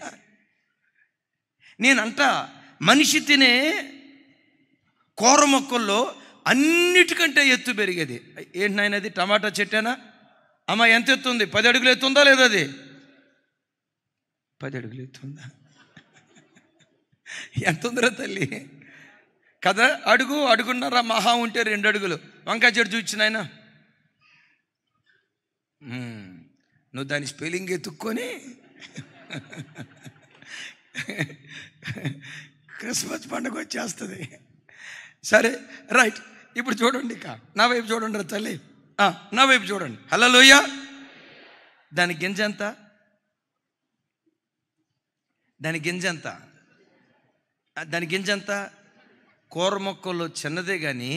నేనంట మనిషి తినే కూర మొక్కల్లో అన్నిటికంటే ఎత్తు పెరిగేది ఏంటి నాయన? అది టమాటా చెట్టేనా? అమ్మ, ఎంత ఎత్తుంది? 10 అడుగులు ఎత్తుందా లేదా? అది 10 అడుగులు ఎత్తుందా? ఎంత ఉందిరా తల్లి కదా? అడుగున్నారా మహా ఉంటే 2 అడుగులు. వంకాయ చెట్టు చూచిన ఆయన, నువ్వు దాని స్పెల్లింగ్ ఎత్తుక్కొని క్రిస్మస్ పండుగ వచ్చేస్తుంది. సరే, రైట్. ఇప్పుడు చూడండి, ఇక నా వైపు చూడండి రా తల్లి, నా వైపు చూడండి. హల్లెలూయా. దాని గింజ ఎంత? దాని గింజ ఎంత? కూర మొక్కల్లో చిన్నదే కానీ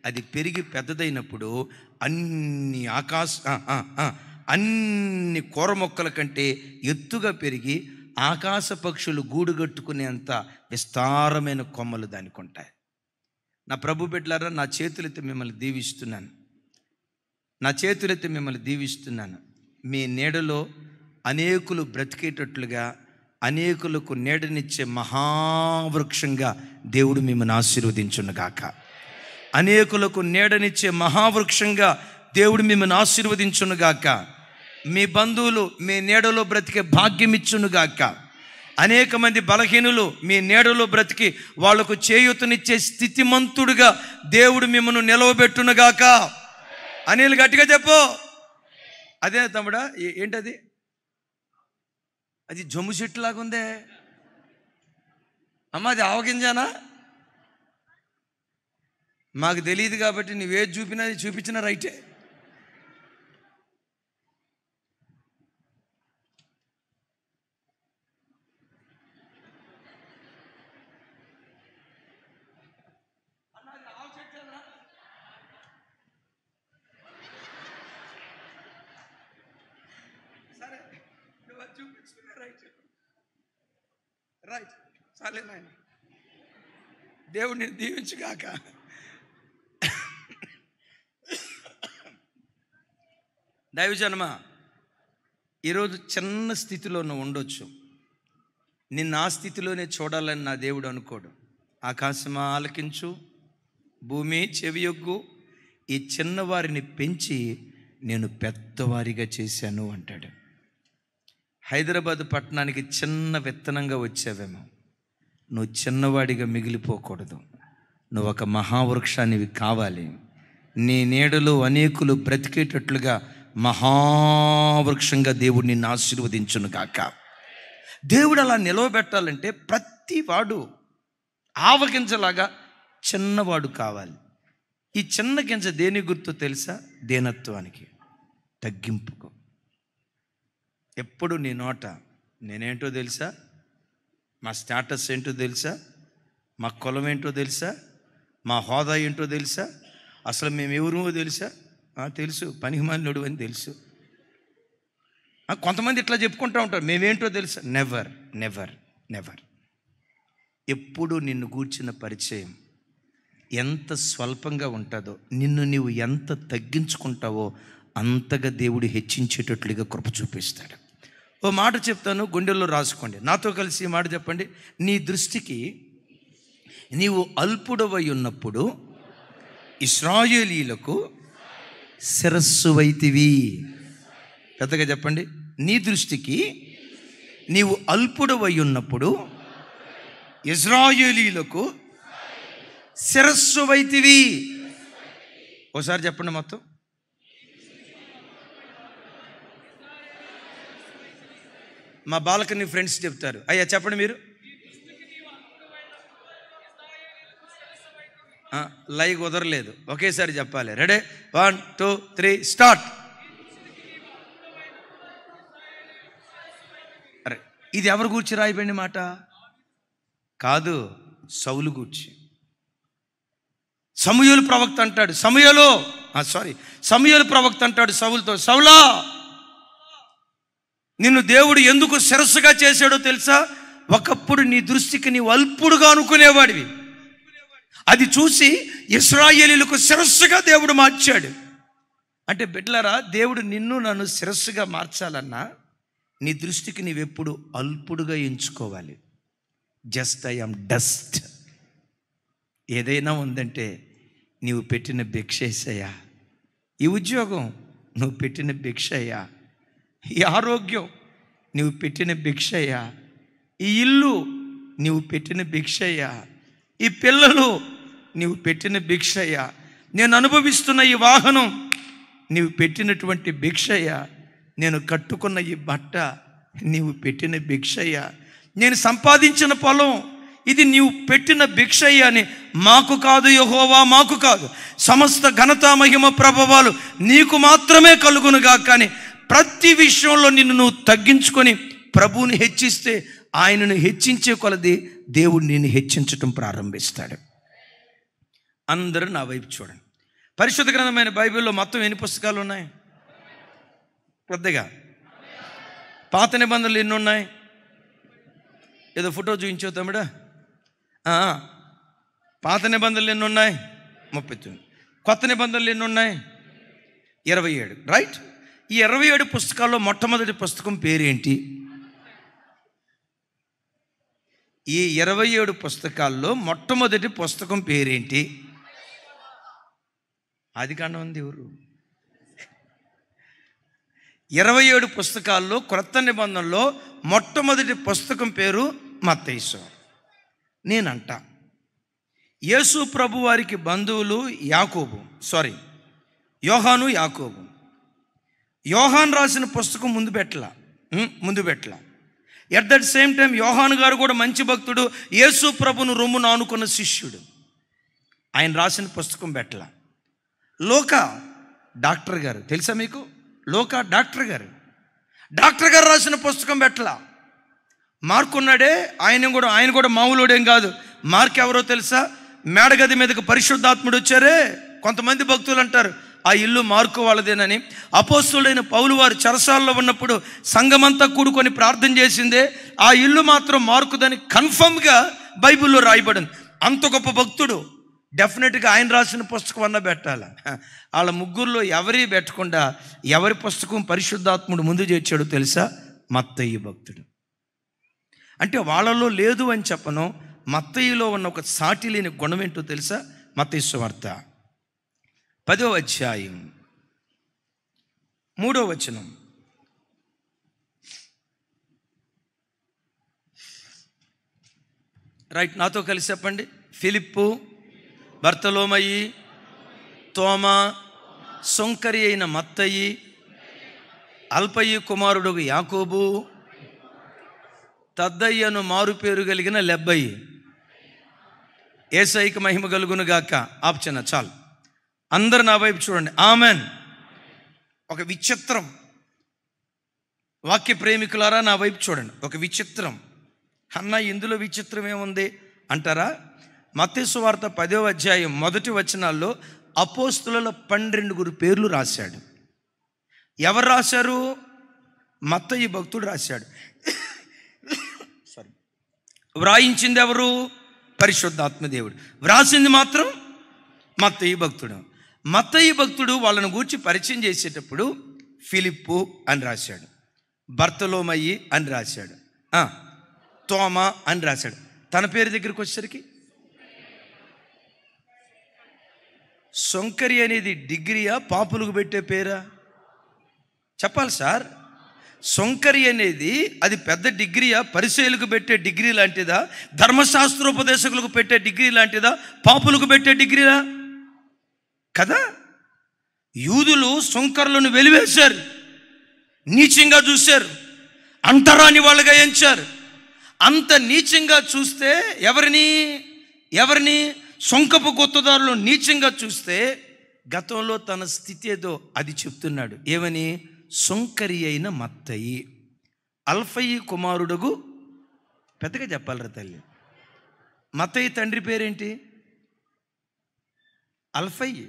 అది పెరిగి పెద్దదైనప్పుడు అన్ని కూర మొక్కల కంటే ఎత్తుగా పెరిగి ఆకాశ పక్షులు గూడు కట్టుకునేంత విస్తారమైన కొమ్మలు దానికి ఉంటాయి. నా ప్రభు బిడ్డలారా, నా చేతులెత్తి మిమ్మల్ని దీవిస్తున్నాను. మీ నీడలో అనేకులు బ్రతికేటట్లుగా, అనేకులకు నీడనిచ్చే మహావృక్షంగా దేవుడు మిమ్మల్ని ఆశీర్వదించునుగాక. అనేకులకు నీడనిచ్చే మహావృక్షంగా దేవుడు మిమ్మల్ని ఆశీర్వదించునుగాక. మీ బంధువులు మీ నీడలో బ్రతికే భాగ్యం ఇచ్చునుగాక. అనేక మంది బలహీనులు మీ నీడలో బ్రతికి వాళ్లకు చేయూతనిచ్చే స్థితిమంతుడుగా దేవుడు మిమ్మల్ని నిలవబెట్టునుగాక. అనిల్, గట్టిగా చెప్పు. అదే తమ్ముడా, ఏంటది? అది జమ్ము చెట్టు లాగా ఉందే అమ్మ. అది ఆవగింజానా? మాకు తెలియదు కాబట్టి నువ్వేది చూపించినా రైటే. సరే, నువ్వు అది చూపించుకునే రైట్. సరే నాయన, దేవుడిని దీవించుగాక. దైవజనమ, ఈరోజు చిన్న స్థితిలో నువ్వు ఉండొచ్చు. నిన్ను ఆ స్థితిలోనే చూడాలని నా దేవుడు అనుకోడు. ఆకాశమా ఆలకించు, భూమి చెవియొగ్గు, ఈ చిన్నవారిని పెంచి నేను పెద్దవారిగా చేశాను అంటాడు. హైదరాబాద్ పట్టణానికి చిన్న విత్తనంగా వచ్చావేమో, నువ్వు చిన్నవాడిగా మిగిలిపోకూడదు. నువ్వు ఒక మహావృక్షానివి కావాలి. నీ నీడలో అనేకులు బ్రతికేటట్లుగా మహావృక్షంగా దేవుడు నిన్ను ఆశీర్వదించును కాక. దేవుడు అలా నిలవబెట్టాలంటే ప్రతి వాడు ఆవగింజలాగా చిన్నవాడు కావాలి. ఈ చిన్న గింజ దేని గుర్తు తెలుసా? దీనత్వానికి, తగ్గింపుకు. ఎప్పుడు నీ నోట నేనేంటో తెలుసా, మా స్టేటస్ ఏంటో తెలుసా, మా కులం ఏంటో తెలుసా, మా హోదా ఏంటో తెలుసా, అసలు మేము ఎవరో తెలుసా? తెలుసు, పనికిమాలినోడు అని తెలుసు. కొంతమంది ఇట్లా చెప్పుకుంటూ ఉంటారు, మేమేంటో తెలుసా. Never never never. ఎప్పుడు నిన్ను గూర్చిన పరిచయం ఎంత స్వల్పంగా ఉంటుందో, నిన్ను నీవు ఎంత తగ్గించుకుంటావో అంతగా దేవుడు హెచ్చించేటట్లుగా కృప చూపిస్తాడు. ఓ మాట చెప్తాను, గుండెల్లో రాసుకోండి, నాతో కలిసి ఈ మాట చెప్పండి. నీ దృష్టికి నీవు అల్పుడవై ఉన్నప్పుడు ఇశ్రాయేలీయులకు శిరస్సు వైతివి. పెద్దగా చెప్పండి. నీ దృష్టికి నీవు అల్పుడవై ఉన్నప్పుడు ఇశ్రాయేలీయులకు శిరస్సు వైతివి. ఒకసారి చెప్పండి మొత్తం. మా బాలకని ఫ్రెండ్స్ చెప్తారు. అయ్యా చెప్పండి మీరు. లైవ్ కుదరలేదు, ఒకేసారి చెప్పాలి. Ready, 1 2 3 start. అరే, ఇది ఎవరు గూర్చి రాయబడిన మాట కాదు, సౌలు గూర్చి. సమూయేలు ప్రవక్త అంటాడు సమూయేలు ప్రవక్త అంటాడు సౌలుతో, సౌలా నిన్ను దేవుడు ఎందుకు శిరస్సుగా చేశాడో తెలుసా? ఒకప్పుడు నీ దృష్టికి నీవు అల్పుడుగా అనుకునేవాడివి, అది చూసి ఇశ్రాయేలీయులకు శిరస్సుగా దేవుడు మార్చాడు. అంటే బిడ్డలారా, దేవుడు నిన్ను నన్ను శిరస్సుగా మార్చాలన్నా నీ దృష్టికి నీవెప్పుడు అల్పుడుగా ఎంచుకోవాలి. Just I am dust. ఏదైనా ఉందంటే నీవు పెట్టిన భిక్ష యేసయ్యా. ఈ ఉద్యోగం నువ్వు పెట్టిన భిక్ష అయ్యా. ఈ ఆరోగ్యం నువ్వు పెట్టిన భిక్ష అయ్యా. ఈ ఇల్లు నువ్వు పెట్టిన భిక్ష అయ్యా. ఈ పిల్లలు నీవు పెట్టిన భిక్ష అయ్యా. నేను అనుభవిస్తున్న ఈ వాహనం నీవు పెట్టినటువంటి భిక్ష అయ్యా. నేను కట్టుకున్న ఈ బట్ట నీవు పెట్టిన భిక్ష అయ్యా. నేను సంపాదించిన పొలం ఇది నీవు పెట్టిన భిక్ష అయ్యా అని. మాకు కాదు యెహోవా, మాకు కాదు, సమస్త ఘనత మహిమ ప్రభావాలు నీకు మాత్రమే కలుగునుగా. కానీ ప్రతి విషయంలో నిన్ను నువ్వు తగ్గించుకొని ప్రభువుని హెచ్చిస్తే ఆయనను హెచ్చించే కొలది దేవుడు నిన్ను హెచ్చించటం ప్రారంభిస్తాడు. అందరూ నా వైపు చూడండి. పరిశుద్ధ గ్రంథమైన బైబిల్లో మొత్తం ఎన్ని పుస్తకాలు ఉన్నాయి? పెద్దగా పాత నిబంధనలు ఎన్ని ఉన్నాయి? ఏదో ఫోటో చూపించావు తమ్ముడా. పాత నిబంధనలు ఎన్ని ఉన్నాయి? 39. కొత్త నిబంధనలు ఎన్ని ఉన్నాయి? 27. రైట్. ఈ 27 పుస్తకాల్లో మొట్టమొదటి పుస్తకం పేరేంటి? ఈ 27 పుస్తకాల్లో మొట్టమొదటి పుస్తకం పేరేంటి? ఆదికాండం ఉంది ఎవరు? 27 పుస్తకాల్లో క్రొత్త నిబంధనలో మొట్టమొదటి పుస్తకం పేరు మత్తయి సువార్త. నేనంట యేసు ప్రభు వారికి బంధువులు యోహాను యాకోబు. యోహాన్ రాసిన పుస్తకం ముందు పెట్టలా. ఎట్ దట్ సేమ్ టైం యోహాను గారు కూడా మంచి భక్తుడు, యేసు ప్రభును రొమ్మును ఆనుకున్న శిష్యుడు. ఆయన రాసిన పుస్తకం పెట్టలా. లోకా డాక్టర్ గారు తెలుసా మీకు? లోకా డాక్టర్ గారు రాసిన పుస్తకం పెట్టలా. మార్కు ఉన్నాడే, ఆయన కూడా మామూలుడేం కాదు. మార్క్ ఎవరో తెలుసా? మేడగది మీదకి పరిశుద్ధాత్ముడు వచ్చారే. కొంతమంది భక్తులు అంటారు ఆ ఇల్లు మార్కు వాళ్ళదేనని. అపోస్తలుడైన పౌలు వారు చెరసాలలో ఉన్నప్పుడు సంఘమంతా కూడుకొని ప్రార్థన చేసిందే ఆ ఇల్లు మాత్రం మార్కుదని కన్ఫర్మ్గా బైబిల్లో రాయబడింది. అంత గొప్ప భక్తుడు. డెఫినెట్గా ఆయన రాసిన పుస్తకం అన్న పెట్టాలి. వాళ్ళ ముగ్గురులో ఎవరి పెట్టకుండా ఎవరి పుస్తకం పరిశుద్ధాత్ముడు ముందు చేర్చాడు తెలుసా? మత్తయి భక్తుడు. అంటే వాళ్ళలో లేదు అని చెప్పను, మత్తయిలో ఉన్న ఒక సాటి లేని గుణం ఏంటో తెలుసా? మత్తయి సువార్త 10వ అధ్యాయం 3వ వచనం. రైట్, నాతో కలిసి చెప్పండి. ఫిలిప్పు, బర్తలోమయి, తోమా, సొంకరి అయిన మత్తయి, అల్పయి కుమారుడు యాకోబు, తద్దయ్యను మారు పేరు కలిగిన లెబ్బయి. యేసయ్యకి మహిమ కలుగును గాక. ఆప్చన చాలు. అందరు నా వైపు చూడండి. ఆమెన్. ఒక విచిత్రం, వాక్య ప్రేమికులారా నా వైపు చూడండి. ఒక విచిత్రం. అన్న ఇందులో విచిత్రం ఏముంది అంటారా? మత్తయి సువార్త 10వ అధ్యాయం మొదటి వచనాల్లో అపోస్తుల 12 పేర్లు రాశాడు. ఎవరు రాశారు? మత్తయి భక్తుడు రాశాడు. వ్రాయించింది ఎవరు? పరిశుద్ధాత్మ దేవుడు. వ్రాసింది మాత్రం మత్తయి భక్తుడు. మత్తయి భక్తుడు వాళ్ళను గూర్చి పరిచయం చేసేటప్పుడు ఫిలిప్పు అని రాశాడు, బర్తలోమయి అని రాశాడు, తోమా అని రాశాడు. తన పేరు దగ్గరికి వచ్చేసరికి సొంకరి అనేది డిగ్రీయా, పాపులకు పెట్టే పేరా? చెప్పాలి సార్. సొంకరి అనేది అది పెద్ద డిగ్రీయా, పరిచయులకు పెట్టే డిగ్రీ లాంటిదా, ధర్మశాస్త్రోపదేశకులకు పెట్టే డిగ్రీ లాంటిదా, పాపులకు పెట్టే డిగ్రీలా? కదా. యూదులు సొంకరులను వెలివేశారు, నీచంగా చూశారు, అంటరాని వాళ్ళుగా ఎంచారు. అంత నీచంగా చూస్తే ఎవరిని సొంకపు గుత్తదారులు నీచంగా చూస్తే గతంలో తన స్థితి ఏదో అది చెప్తున్నాడు. ఏమని? సొంకరి అయిన మత్తయి, అల్ఫయి కుమారుడుగు. పెద్దగా చెప్పాలరా తల్లి. మత్తయి తండ్రి పేరేంటి? అల్ఫయి.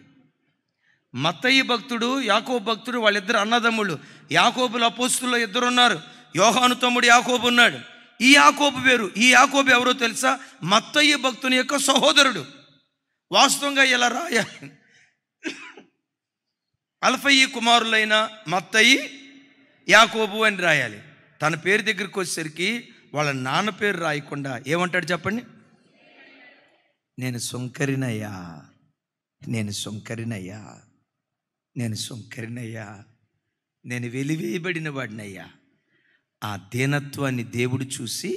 మత్తయి భక్తుడు, యాకోబు భక్తుడు, వాళ్ళిద్దరు అన్నదమ్ముళ్ళు. యాకోబుల అపోస్తుల్లో 2 ఉన్నారు. యోహాను తమ్ముడు యాకోబు ఉన్నాడు. ఈ యాకోబు వేరు. ఈ యాకోబు ఎవరో తెలుసా? మత్తయి భక్తుని యొక్క సహోదరుడు. వాస్తవంగా ఇలా రాయాలి, అల్ఫయి కుమారులైన మత్తయి, యాకోబు అని రాయాలి. తన పేరు దగ్గరికి వచ్చేసరికి వాళ్ళ నాన్న పేరు రాయకుండా ఏమంటాడు చెప్పండి? నేను సొంకరినయ్యా, నేను సొంకరినయ్యా, నేను సొంకరినయ్యా, నేను వెలివేయబడిన వాడినయ్యా. ఆ దీనత్వాన్ని దేవుడు చూసి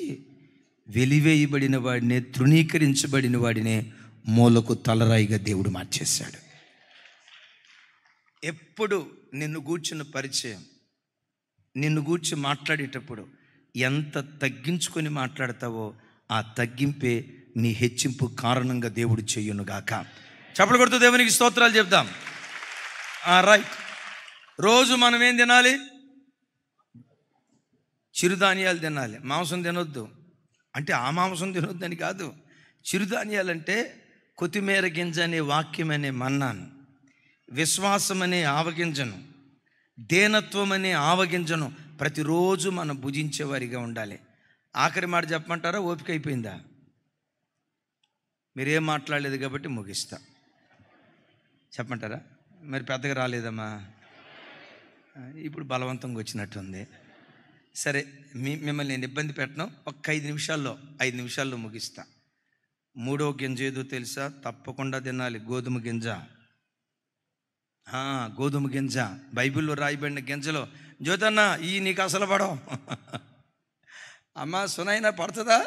వెలివేయబడిన వాడినే, తృణీకరించబడిన వాడినే మూలకు తలరాయిగా దేవుడు మార్చేశాడు. ఎప్పుడు నిన్ను గూర్చిన పరిచయం, నిన్ను గూర్చి మాట్లాడేటప్పుడు ఎంత తగ్గించుకొని మాట్లాడతావో ఆ తగ్గింపే నీ హెచ్చింపు కారణంగా దేవుడు చెయ్యునుగాక. చప్పట్లు కొడుతూ దేవునికి స్తోత్రాలు చెప్దాం. రైట్. రోజు మనం ఏం తినాలి? చిరుధాన్యాలు తినాలి. మాంసం తినొద్దు అంటే ఆ మాంసం తినొద్దు అని కాదు. చిరుధాన్యాలంటే కొత్తిమీర గింజ అనే వాక్యం అనే మన్నాను, విశ్వాసం అనే ఆవగింజను, దేనత్వం అనే ఆవగింజను ప్రతిరోజు మనం భుజించేవారిగా ఉండాలి. ఆఖరి మాట చెప్పమంటారా? ఓపిక అయిపోయిందా? మీరేం మాట్లాడలేదు కాబట్టి ముగిస్తా. చెప్పమంటారా? మరి పెద్దగా రాలేదమ్మా, ఇప్పుడు బలవంతంగా వచ్చినట్టుంది. సరే, మిమ్మల్ని నేను ఇబ్బంది పెట్టను. ఒక 5 నిమిషాల్లో ముగిస్తా. 3వ గింజ ఏదో తెలుసా? తప్పకుండా తినాలి. గోధుమ గింజ. గోధుమ గింజ బైబిల్లో రాయబడిన గింజలో. జ్యోతన్న, ఈ నీకు అసలు పడవు. అమ్మ సునైనా పడుతుందా?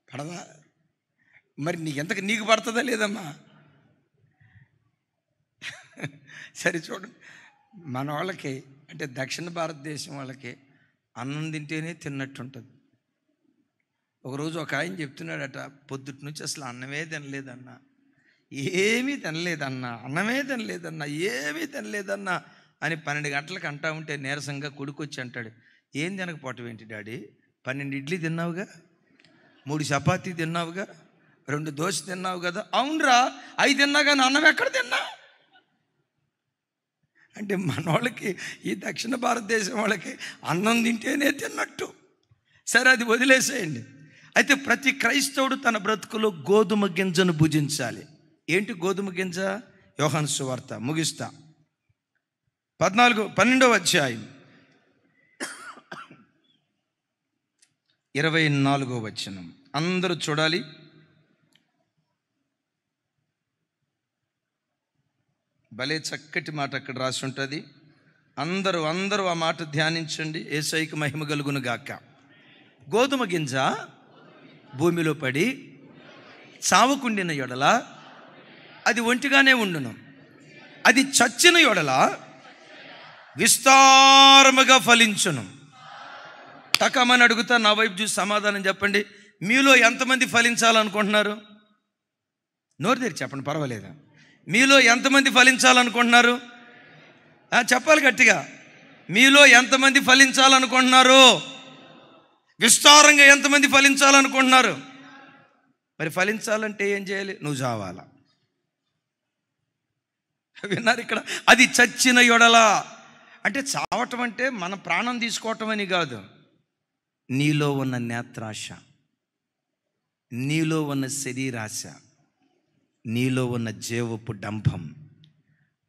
పడదా? మరి నీకు పడుతుందా లేదమ్మా? సరే చూడండి, మన వాళ్ళకి అంటే దక్షిణ భారతదేశం వాళ్ళకి అన్నం తింటేనే తిన్నట్టుంటుంది. ఒకరోజు ఒక ఆయన చెప్తున్నాడట, పొద్దుటి నుంచి అసలు అన్నమే తినలేదన్నా, ఏమీ తినలేదన్నా, అన్నమే తినలేదన్నా, ఏమీ తినలేదన్నా అని 12 గంటలకు అంటా ఉంటే నీరసంగా కొడుకొచ్చి అంటాడు, ఏం తినకపోవటం ఏంటి డాడీ? 12 ఇడ్లీ తిన్నావుగా, 3 చపాతీ తిన్నావుగా, 2 దోశ తిన్నావు కదా. అవునరా, 5 తిన్నా కానీ అన్నం ఎక్కడ తిన్నా? అంటే మన వాళ్ళకి, ఈ దక్షిణ భారతదేశం వాళ్ళకి అన్నం తింటేనే తిన్నట్టు. సరే, అది వదిలేసేయండి. అయితే ప్రతి క్రైస్తవుడు తన బ్రతుకులో గోధుమ గింజను భుజించాలి. ఏంటి గోధుమ గింజ? యోహాను సువార్త ముగిస్తా, 12వ అధ్యాయం 24వ వచనం. అందరూ చూడాలి. భలే చక్కటి మాట అక్కడ రాసి ఉంటుంది. అందరూ ఆ మాట ధ్యానించండి. యేసయ్యకి మహిమ కలుగును గాక. గోధుమ గింజ భూమిలో పడి చావకుండిన యొడల అది ఒంటిగానే ఉండును, అది చచ్చిన యొడల విస్తారముగా ఫలించును. తకమని అడుగుతా, నా వైపు చూసి సమాధానం చెప్పండి. మీలో ఎంతమంది ఫలించాలనుకుంటున్నారు? నోరు తెరిచి చెప్పండి, పర్వాలేదా? మీలో ఎంతమంది ఫలించాలనుకుంటున్నారు? చెప్పాలి గట్టిగా. మీలో ఎంతమంది ఫలించాలనుకుంటున్నారు? విస్తారంగా ఎంతమంది ఫలించాలనుకుంటున్నారు? మరి ఫలించాలంటే ఏం చేయాలి? నువ్వు చావాలా. విన్నారు ఇక్కడ? అది చచ్చిన యొడల అంటే చావటం అంటే మన ప్రాణం తీసుకోవటం అని కాదు. నీలో ఉన్న నేత్రాశ, నీలో ఉన్న శరీరాశ, నీలో ఉన్న జీవపు డంభం,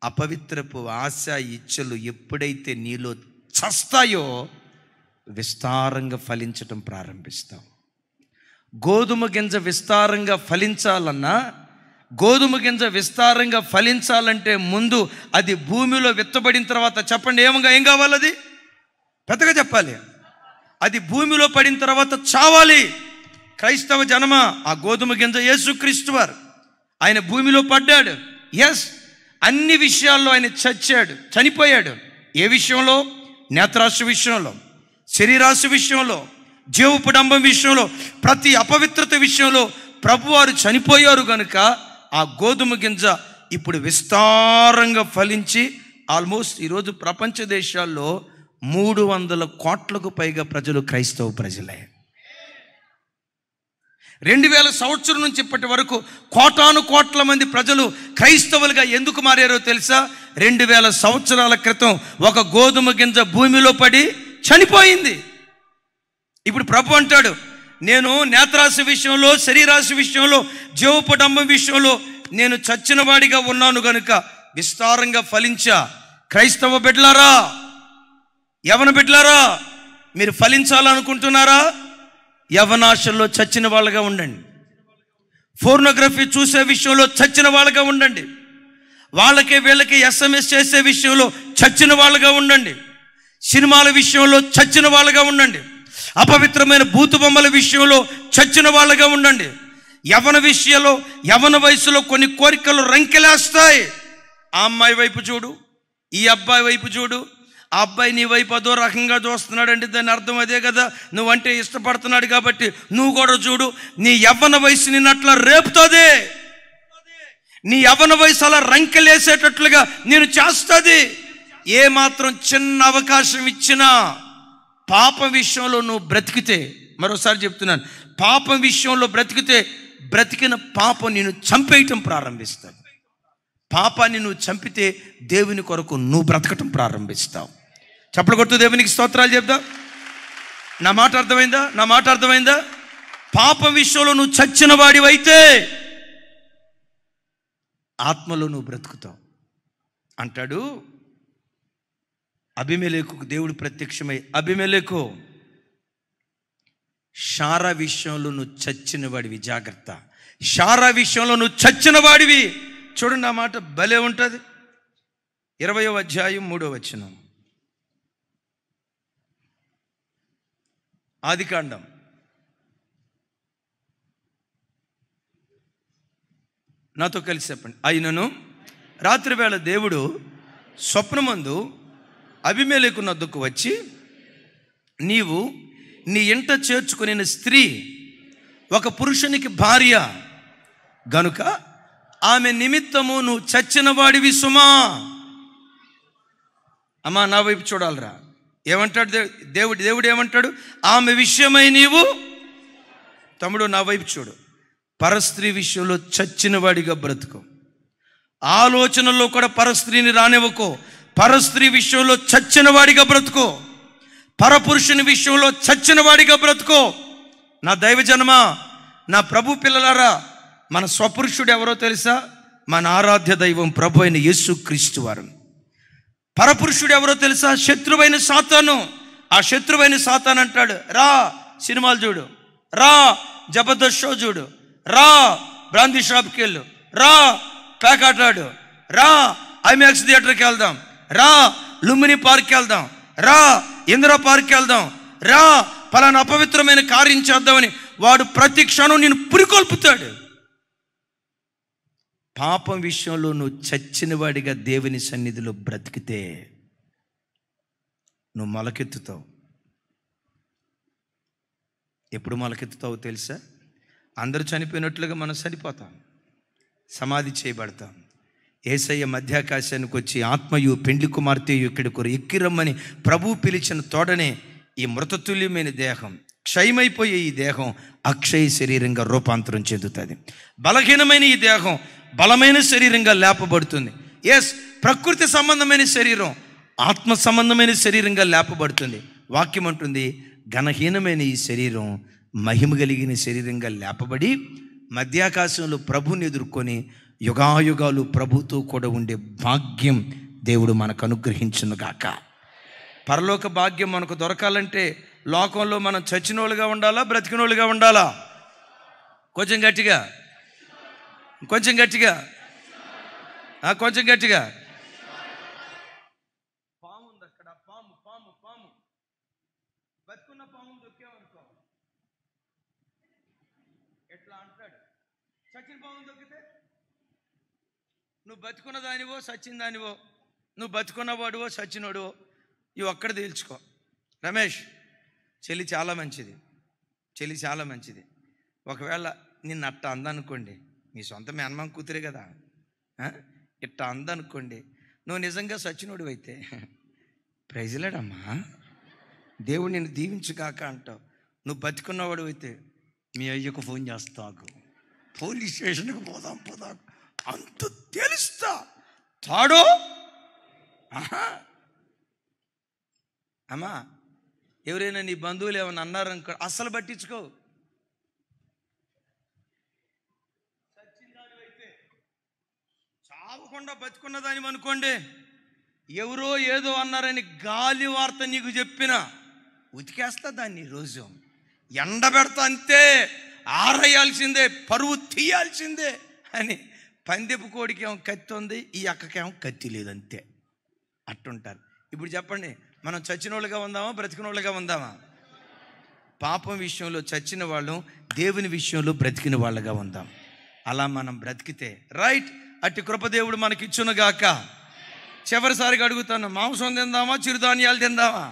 అపవిత్రపు ఆశ, ఇచ్చలు ఎప్పుడైతే నీలో చస్తాయో విస్తారంగా ఫలించటం ప్రారంభిస్తావు. గోధుమ గింజ విస్తారంగా ఫలించాలన్నా, గోధుమ గింజ విస్తారంగా ఫలించాలంటే ముందు అది భూమిలో విత్తబడిన తర్వాత, చెప్పండి ఏం కావాలి? అది పెద్దగా చెప్పాలి. అది భూమిలో పడిన తర్వాత చావాలి. క్రైస్తవ జనమ, ఆ గోధుమ గింజ యేసుక్రీస్తు వారు. ఆయన భూమిలో పడ్డాడు. ఎస్, అన్ని విషయాల్లో ఆయన చనిపోయాడు. ఏ విషయంలో? నేత్రాశ విషయంలో, శరీరాశ విషయంలో, జీవపు డంబం విషయంలో, ప్రతి అపవిత్రత విషయంలో ప్రభువారు చనిపోయారు కనుక ఆ గోధుమ గింజ ఇప్పుడు విస్తారంగా ఫలించి ఆల్మోస్ట్ ఈరోజు ప్రపంచ దేశాల్లో 300 కోట్లకు పైగా ప్రజలు క్రైస్తవ ప్రజలే. 2000 సంవత్సరం నుంచి ఇప్పటి వరకు కోటాను కోట్ల మంది ప్రజలు క్రైస్తవులుగా ఎందుకు మారారో తెలుసా? 2000 సంవత్సరాల క్రితం ఒక గోధుమ గింజ భూమిలో పడి చనిపోయింది. ఇప్పుడు ప్రభు అంటాడు, నేను నేత్రాశ విషయంలో, శరీరాశ విషయంలో, జీవపడంబం విషయంలో నేను చచ్చిన వాడిగా ఉన్నాను గనుక విస్తారంగా ఫలించా. క్రైస్తవ బిడ్డలారా, యవన బిడ్డలారా, మీరు ఫలించాలనుకుంటున్నారా? యవనాశల్లో చచ్చిన వాళ్ళగా ఉండండి. ఫోర్నోగ్రఫీ చూసే విషయంలో చచ్చిన వాళ్ళగా ఉండండి. వాళ్ళకి వీళ్ళకి SMS చేసే విషయంలో చచ్చిన వాళ్ళగా ఉండండి. సినిమాల విషయంలో చచ్చిన వాళ్ళగా ఉండండి. అపవిత్రమైన బూతు బొమ్మల విషయంలో చచ్చిన వాళ్ళగా ఉండండి. యవన విషయంలో, యవన వయసులో కొన్ని కోరికలు రంకెలేస్తాయి. ఆ అమ్మాయి వైపు చూడు, ఈ అబ్బాయి వైపు చూడు. ఆ అబ్బాయి నీ వైపు అదో రకంగా చూస్తున్నాడంటే దాని అర్థం అదే కదా, నువ్వంటే ఇష్టపడుతున్నాడు కాబట్టి నువ్వు కూడా చూడు. నీ యవ్వన వయసు నిన్నట్లా రేపుతుంది. నీ యవ్వన వయసు అలా రంకెలేసేటట్లుగా నేను చేస్తుంది. ఏ మాత్రం చిన్న అవకాశం ఇచ్చినా పాపం విషయంలో నువ్వు బ్రతికితే, మరోసారి చెప్తున్నాను, పాపం విషయంలో బ్రతికితే బ్రతికిన పాపం నిన్ను చంపేయటం ప్రారంభిస్తావు. పాపాన్ని నువ్వు చంపితే దేవుని కొరకు నువ్వు బ్రతకటం ప్రారంభిస్తావు. చప్పలు కొట్టు దేవునికి స్తోత్రాలు చెప్దాం. నా మాట అర్థమైందా? పాపం విషయంలో నువ్వు చచ్చిన వాడివైతే ఆత్మలో నువ్వు బ్రతుకుతావు అంటాడు. అబీమెలెకుకు దేవుడు ప్రత్యక్షమై, అబీమెలెకు, శారా విషయంలో నువ్వు చచ్చిన వాడివి, జాగ్రత్త. శారా విషయంలో నువ్వు చచ్చిన వాడివి. చూడండి, ఆ మాట భలే ఉంటుంది. 20వ అధ్యాయం 3వ వచనం, ఆదికాండం. నాతో కలిసి చెప్పండి. అయినను రాత్రివేళ దేవుడు స్వప్నమందు అబీమెలెకు నొద్దకు వచ్చి, నీవు నీ ఇంట చేర్చుకునే స్త్రీ ఒక పురుషునికి భార్య గనుక ఆమె నిమిత్తము నువ్వు చచ్చిన వాడివి సుమా. అమ్మా, నా వైపు చూడాలరా. ఏమంటాడు దేవుడు ఏమంటాడు? ఆమె విషయమై నీవు, తమ్ముడు నా వైపు చూడు, పరస్త్రీ విషయంలో చచ్చిన వాడిగా బ్రతుకు. ఆలోచనలో కూడా పరస్త్రీని రానివ్వకో. పరస్త్రీ విషయంలో చచ్చిన వాడిగా బ్రతుకో. పరపురుషుని విషయంలో చచ్చిన వాడిగా బ్రతుకో. నా దైవజనమా, నా ప్రభు పిల్లలారా, మన స్వపురుషుడు ఎవరో తెలుసా? మన ఆరాధ్య దైవం ప్రభు అయిన యేసుక్రీస్తు వారు. పరపురుషుడు ఎవరో తెలుసా? శత్రువైన సాతాను. ఆ శత్రువైన సాతాను అంటాడు, రా సినిమాలు చూడు, రా జబర్దస్త్ షో చూడు, రా బ్రాందీ షాప్కి వెళ్ళు, రా ప్యాకాటాడు, రా ఐమాక్స్ థియేటర్కి వెళ్దాం, రా లుంబిని పార్క్కి వెళ్దాం, రా ఇందిరా పార్క్కి వెళ్దాం, రా పలానా అపవిత్రమైన కార్యం చేద్దామని వాడు ప్రతి క్షణం నేను పురికొల్పుతాడు. పాపం విషయంలో నువ్వు చచ్చిన వాడిగా దేవుని సన్నిధిలో బ్రతికితే నువ్వు మొలకెత్తుతావు. ఎప్పుడు మొలకెత్తుతావు తెలుసా? అందరూ చనిపోయినట్లుగా మనం చనిపోతాం, సమాధి చేయబడతాం. యేసయ్య మధ్యాకాశానికి వచ్చి ఆత్మయు పెండ్లి కుమార్తెయు ఇక్కడికి ఎక్కిరమ్మని ప్రభువు పిలిచిన తోడనే ఈ మృతతుల్యమైన దేహం, క్షయమైపోయే ఈ దేహం అక్షయ శరీరంగా రూపాంతరం చెందుతుంది. బలహీనమైన ఈ దేహం బలమైన శరీరంగా లేపబడుతుంది. ఎస్, ప్రకృతి సంబంధమైన శరీరం ఆత్మ సంబంధమైన శరీరంగా లేపబడుతుంది. వాక్యం అంటుంది, ఘనహీనమైన ఈ శరీరం మహిమ కలిగిన శరీరంగా లేపబడి మధ్యాకాశంలో ప్రభుని ఎదుర్కొని యుగాయుగాలు ప్రభుతో కూడా ఉండే భాగ్యం దేవుడు మనకు అనుగ్రహించునుగాక. పరలోక భాగ్యం మనకు దొరకాలంటే లోకంలో మనం చచ్చినోళ్ళుగా ఉండాలా, బ్రతికినోళ్ళుగా ఉండాలా? కొంచెం గట్టిగా, కొంచెం గట్టిగా, కొంచెం గట్టిగా. పాము ఉంది అక్కడ, పాము పాము పాము. బతుకున్న పాము దొక్కామనుకో ఎట్లా అంటాడు? చచ్చిన పాము దొక్కితే నువ్వు బతుకున్న దానివో సచ్చిన దానివో, నువ్వు బతుకున్నవాడువో సచ్చినోడువో ఇవి ఒక్కడ తేల్చుకో. రమేష్, చెల్లి చాలా మంచిది, చెల్లి చాలా మంచిది. ఒకవేళ నిన్ను అట్ట అందనుకోండి, మీ సొంత మేనమామ కూతురే కదా, ఇట్ట అందనుకోండి, నువ్వు నిజంగా సచ్చినోడు అయితే ప్రైజ్లాడమ్మా, దేవుడు నిన్ను దీవించుగాక అంటావు. నువ్వు బతుకున్నవాడు అయితే మీ అయ్యకు ఫోన్ చేస్తాకు, పోలీస్ స్టేషన్కి పోదాం పోదాం అంత తెలుస్తా తాడో. అమ్మా, ఎవరైనా నీ బంధువులు ఏమైనా అన్నారనుకో అస్సలు పట్టించుకో. సచ్చిందానివైతే చావకుండా బతుకున్నదాని అనుకోండి, ఎవరో ఏదో అన్నారని గాలి వార్త నీకు చెప్పినా ఉతికేస్తా దాన్ని, రోజు ఎండబెడతా, అంతే, ఆరేయాల్సిందే, పరువు తీయాల్సిందే అని. పందెపు కోడికేమో కత్తి ఉంది, ఈ అక్కకేమో కత్తి లేదంతే, అట్టుంటారు. ఇప్పుడు చెప్పండి, మనం చచ్చినోళ్ళుగా ఉందామా, బ్రతికినోళ్ళుగా ఉందామా? పాపం విషయంలో చచ్చిన వాళ్ళం, దేవుని విషయంలో బ్రతికిన వాళ్ళగా ఉందాం. అలా మనం బ్రతికితే రైట్, అట్టి కృపదేవుడు మనకిచ్చునుగాక. చివరిసారిగా అడుగుతాను, మాంసం తిందామా, చిరుధాన్యాలు తిందామా?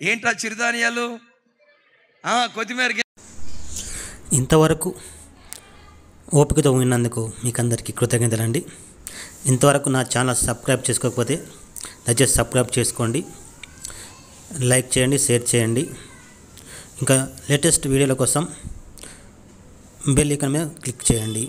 ఏంటా చిరుధాన్యాలు? కొత్తిమీర. ఇంతవరకు ఓపికతో విన్నందుకు మీకు అందరికీ కృతజ్ఞతలండి. ఇంతవరకు నా ఛానల్ సబ్స్క్రైబ్ చేసుకోకపోతే దయచేసి సబ్స్క్రైబ్ చేసుకోండి, లైక్ చేయండి, షేర్ చేయండి. ఇంకా లేటెస్ట్ వీడియోల కోసం బెల్ ఐకాన్ మీద క్లిక్ చేయండి.